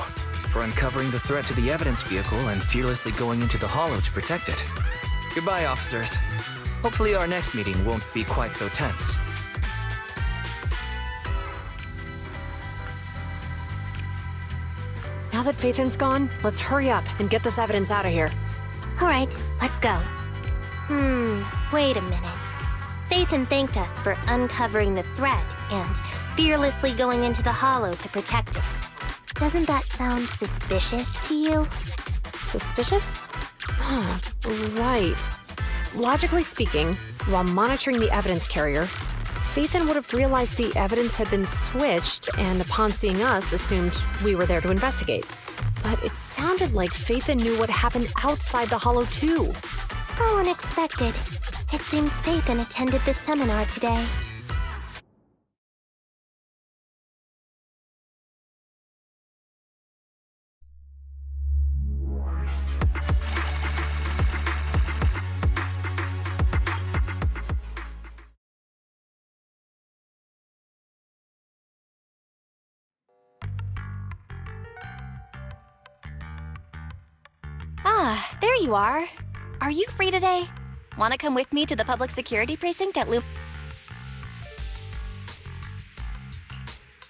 for uncovering the threat to the evidence vehicle and fearlessly going into the hollow to protect it. Goodbye, officers. Hopefully our next meeting won't be quite so tense. Now that Phaethon's gone, let's hurry up and get this evidence out of here. All right, let's go. Wait a minute. Phaethon thanked us for uncovering the threat and fearlessly going into the hollow to protect it. Doesn't that sound suspicious to you? Suspicious? Oh, right. Logically speaking, while monitoring the evidence carrier, Phaethon would have realized the evidence had been switched and upon seeing us assumed we were there to investigate. But it sounded like Phaethon knew what happened outside the hollow too. How unexpected. It seems Phaethon attended the seminar today. Ah, there you are. Are you free today? Want to come with me to the public security precinct at Loop?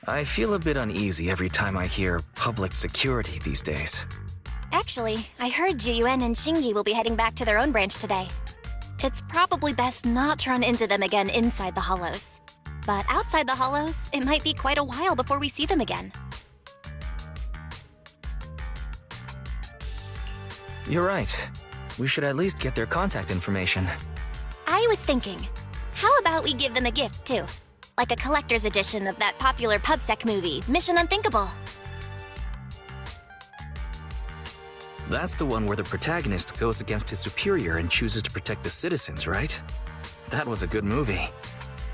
I feel a bit uneasy every time I hear public security these days. Actually, I heard Juyuan and Xingyi will be heading back to their own branch today. It's probably best not to run into them again inside the hollows. But outside the hollows, it might be quite a while before we see them again. You're right. We should at least get their contact information. I was thinking, how about we give them a gift, too? Like a collector's edition of that popular PubSec movie, Mission Unthinkable. That's the one where the protagonist goes against his superior and chooses to protect the citizens, right? That was a good movie.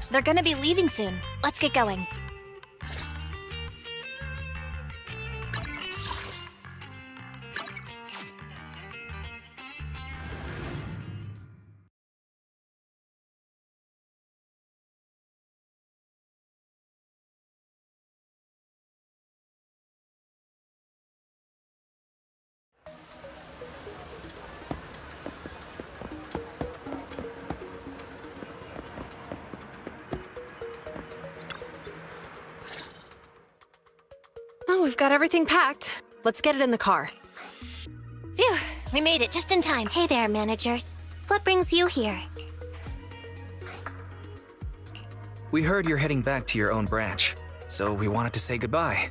They're gonna be leaving soon. Let's get going. Oh, we've got everything packed. Let's get it in the car. Phew, we made it just in time. Hey there, managers. What brings you here? We heard you're heading back to your own branch, so we wanted to say goodbye.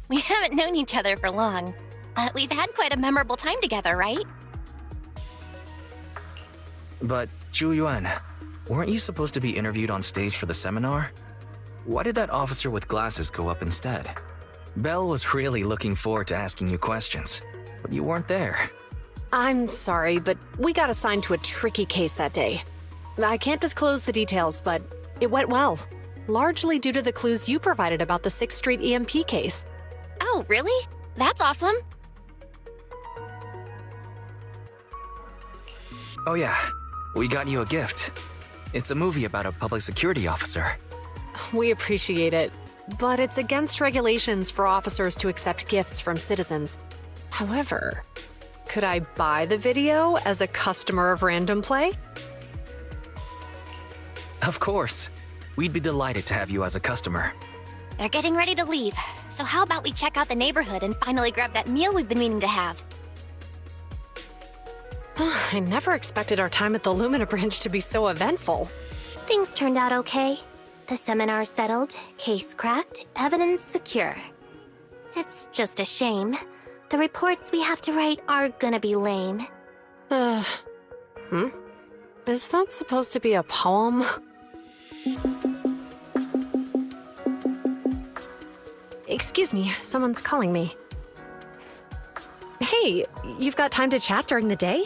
We haven't known each other for long, but we've had quite a memorable time together, right? But, Juyuan, weren't you supposed to be interviewed on stage for the seminar? Why did that officer with glasses go up instead? Belle was really looking forward to asking you questions, but you weren't there. I'm sorry, but we got assigned to a tricky case that day. I can't disclose the details, but it went well. Largely due to the clues you provided about the 6th Street EMP case. Oh, really? That's awesome. Oh yeah, we got you a gift. It's a movie about a public security officer. We appreciate it, but it's against regulations for officers to accept gifts from citizens. However, could I buy the video as a customer of Random Play? Of course. We'd be delighted to have you as a customer. They're getting ready to leave. So how about we check out the neighborhood and finally grab that meal we've been meaning to have? I never expected our time at the Lumina branch to be so eventful. Things turned out okay. The seminar settled, case cracked, evidence secure. It's just a shame. The reports we have to write are gonna be lame. Is that supposed to be a poem? Excuse me, someone's calling me. Hey, you've got time to chat during the day?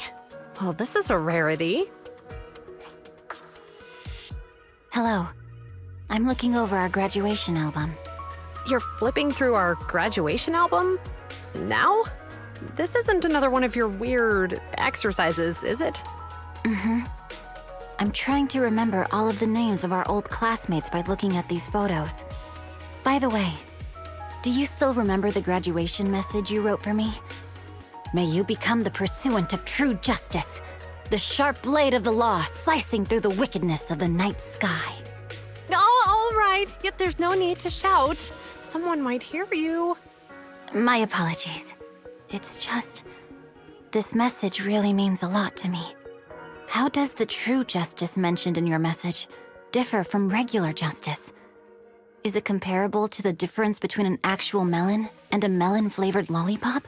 Well, this is a rarity. Hello. I'm looking over our graduation album. You're flipping through our graduation album? Now? This isn't another one of your weird exercises, is it? I'm trying to remember all of the names of our old classmates by looking at these photos. By the way, do you still remember the graduation message you wrote for me? May you become the pursuant of true justice, the sharp blade of the law slicing through the wickedness of the night sky. Oh, all right. Yet there's no need to shout. Someone might hear you. My apologies. It's just, this message really means a lot to me. How does the true justice mentioned in your message differ from regular justice? Is it comparable to the difference between an actual melon and a melon-flavored lollipop?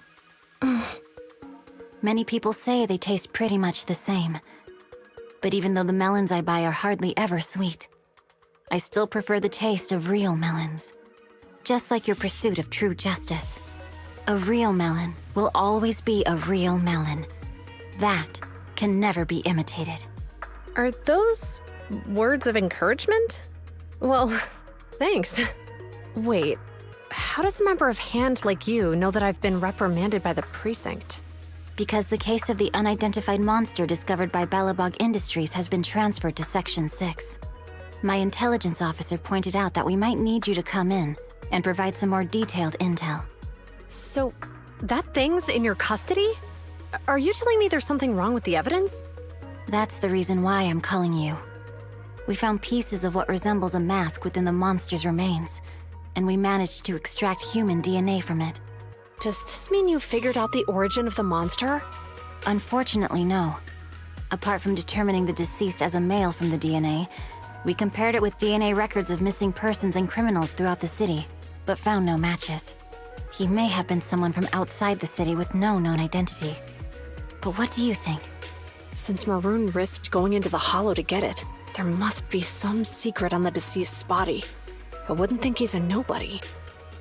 Many people say they taste pretty much the same. But even though the melons I buy are hardly ever sweet, I still prefer the taste of real melons. Just like your pursuit of true justice. A real melon will always be a real melon. That can never be imitated. Are those words of encouragement? Well, thanks. Wait, how does a member of HAND like you know that I've been reprimanded by the precinct? Because the case of the unidentified monster discovered by Bellabog Industries has been transferred to Section 6. My intelligence officer pointed out that we might need you to come in and provide some more detailed intel. So, that thing's in your custody? Are you telling me there's something wrong with the evidence? That's the reason why I'm calling you. We found pieces of what resembles a mask within the monster's remains, and we managed to extract human DNA from it. Does this mean you figured out the origin of the monster? Unfortunately, no. Apart from determining the deceased as a male from the DNA, we compared it with DNA records of missing persons and criminals throughout the city, but found no matches. He may have been someone from outside the city with no known identity. But what do you think? Since Maroon risked going into the Hollow to get it, there must be some secret on the deceased's body. I wouldn't think he's a nobody.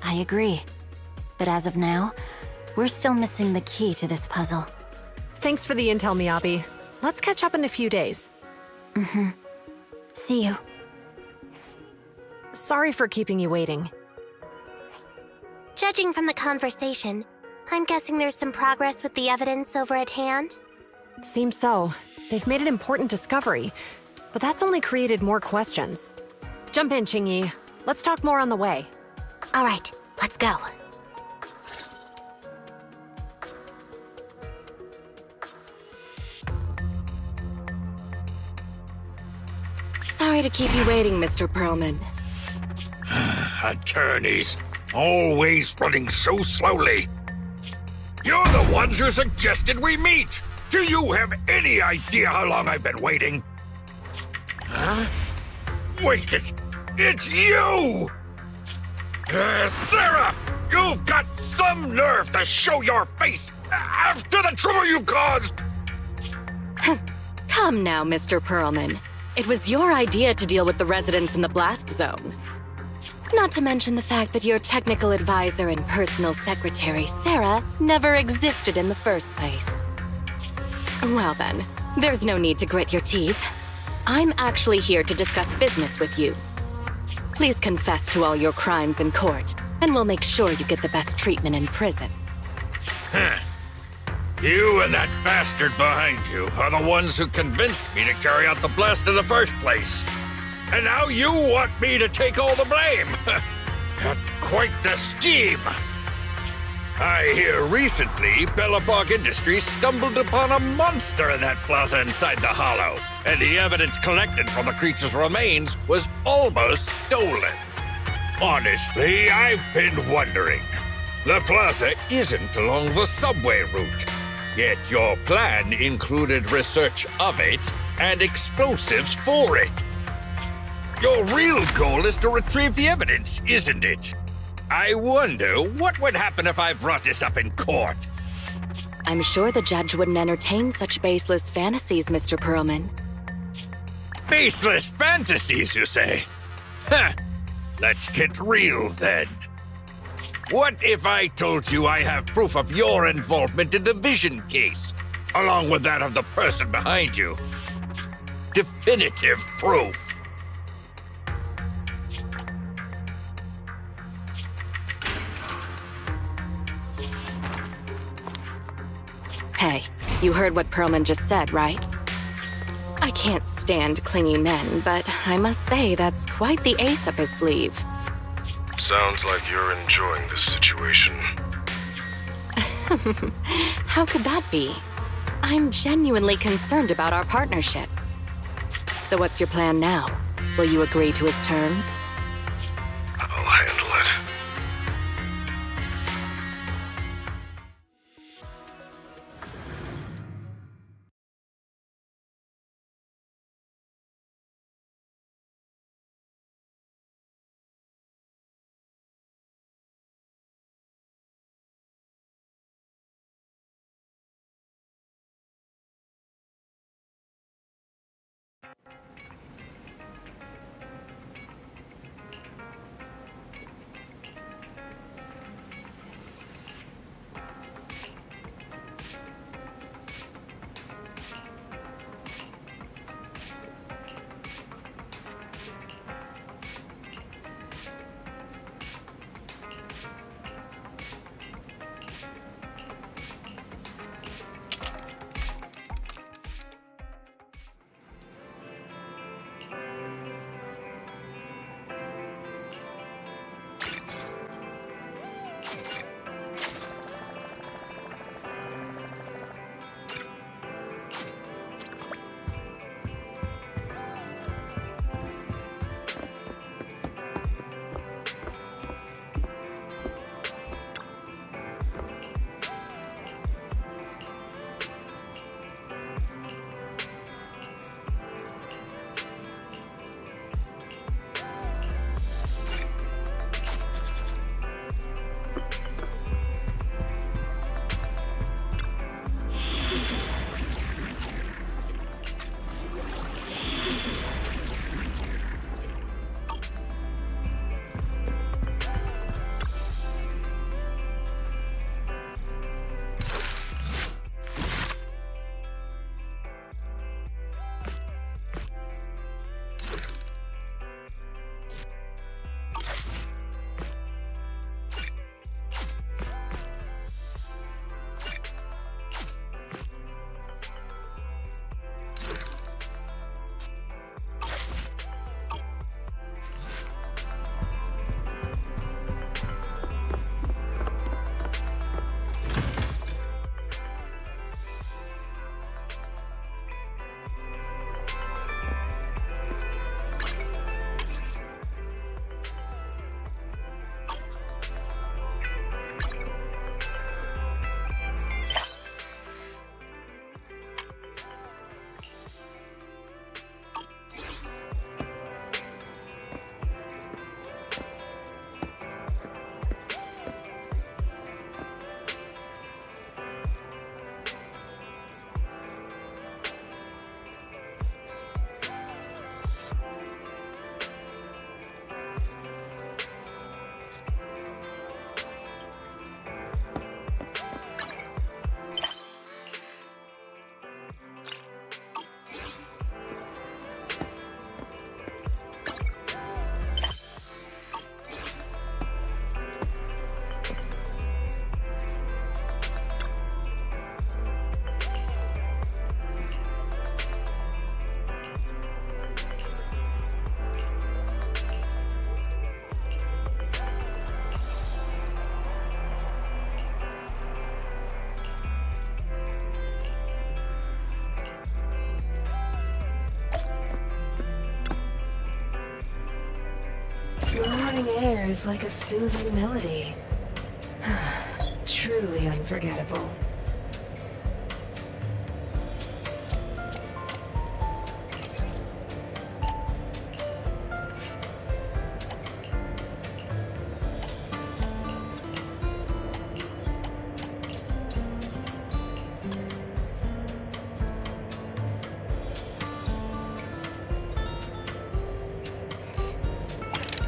I agree. But as of now, we're still missing the key to this puzzle. Thanks for the intel, Miyabi. Let's catch up in a few days. See you. Sorry for keeping you waiting. Judging from the conversation, I'm guessing there's some progress with the evidence over at HAND? Seems so. They've made an important discovery, but that's only created more questions. Jump in, Qingyi. Let's talk more on the way. All right, let's go. Sorry to keep you waiting, Mr. Perlman. Attorneys, always running so slowly. You're the ones who suggested we meet. Do you have any idea how long I've been waiting? Huh? Wait, it's you! Sarah! You've got some nerve to show your face after the trouble you caused! Come now, Mr. Perlman. It was your idea to deal with the residents in the blast zone. Not to mention the fact that your technical advisor and personal secretary, Sarah, never existed in the first place. Well then, there's no need to grit your teeth. I'm actually here to discuss business with you. Please confess to all your crimes in court, and we'll make sure you get the best treatment in prison. Huh. You and that bastard behind you are the ones who convinced me to carry out the blast in the first place. And now you want me to take all the blame. That's quite the scheme. I hear recently Bellabog Industries stumbled upon a monster in that plaza inside the Hollow, and the evidence collected from the creature's remains was almost stolen. Honestly, I've been wondering. The plaza isn't along the subway route, yet your plan included research of it and explosives for it. Your real goal is to retrieve the evidence, isn't it? I wonder what would happen if I brought this up in court. I'm sure the judge wouldn't entertain such baseless fantasies, Mr. Perlman. Baseless fantasies, you say? Huh. Let's get real then. What if I told you I have proof of your involvement in the Vision case, along with that of the person behind you? Definitive proof. Hey, you heard what Perlman just said, right? I can't stand clingy men, but I must say that's quite the ace up his sleeve. Sounds like you're enjoying this situation. How could that be? I'm genuinely concerned about our partnership. So what's your plan now? Will you agree to his terms? I'll handle it. morning air is like a soothing melody. Truly unforgettable.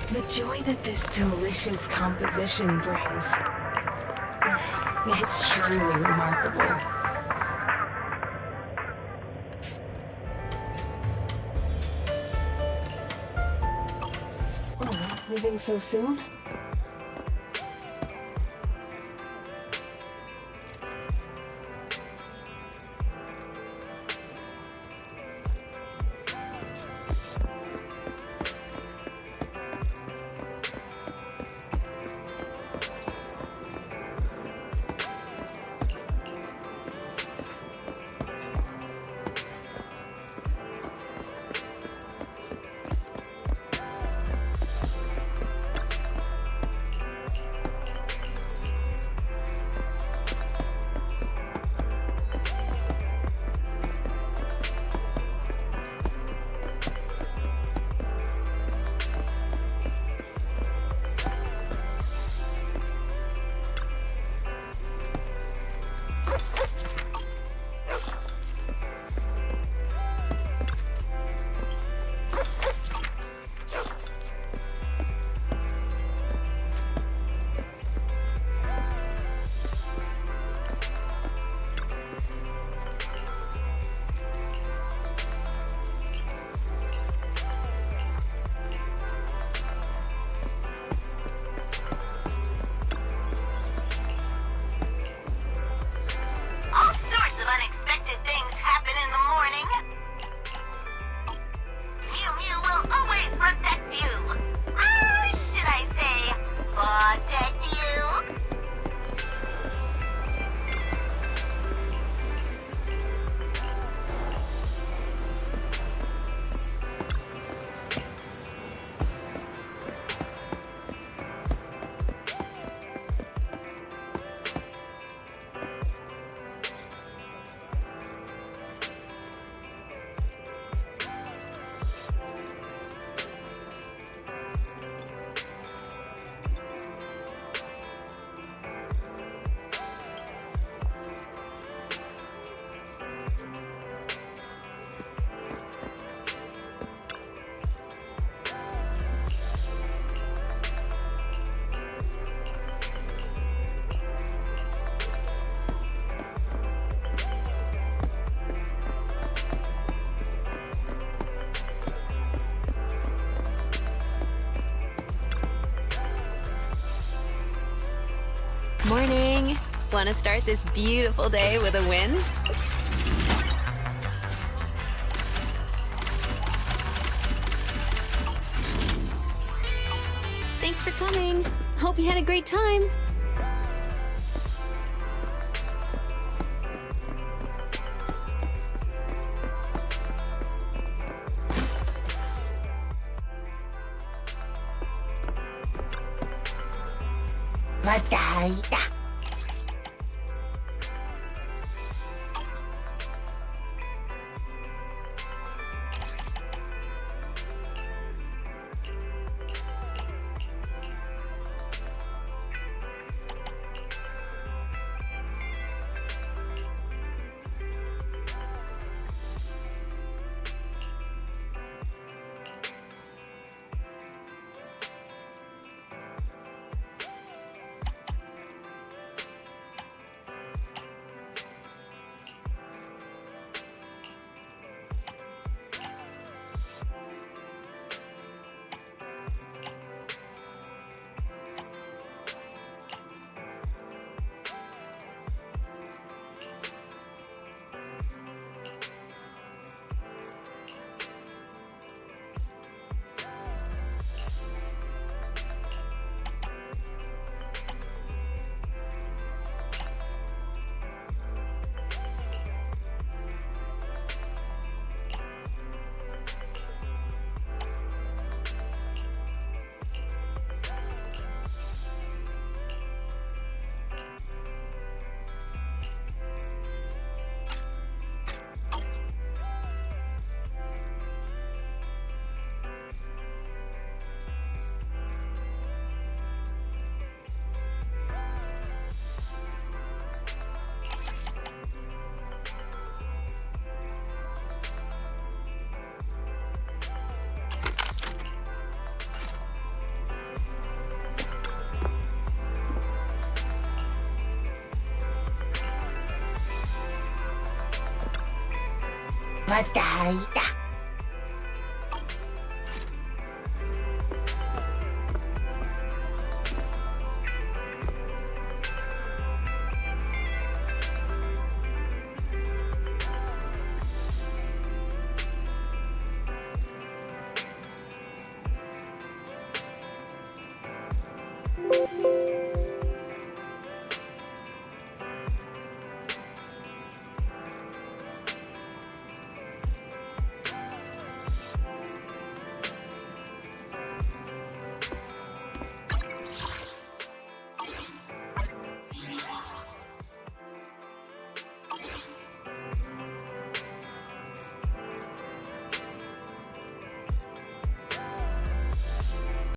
The joy that this delicious composition brings. It's truly remarkable. Oh, leaving so soon? Morning! Want to start this beautiful day with a win? Thanks for coming. Hope you had a great time. Bataita. Thank you.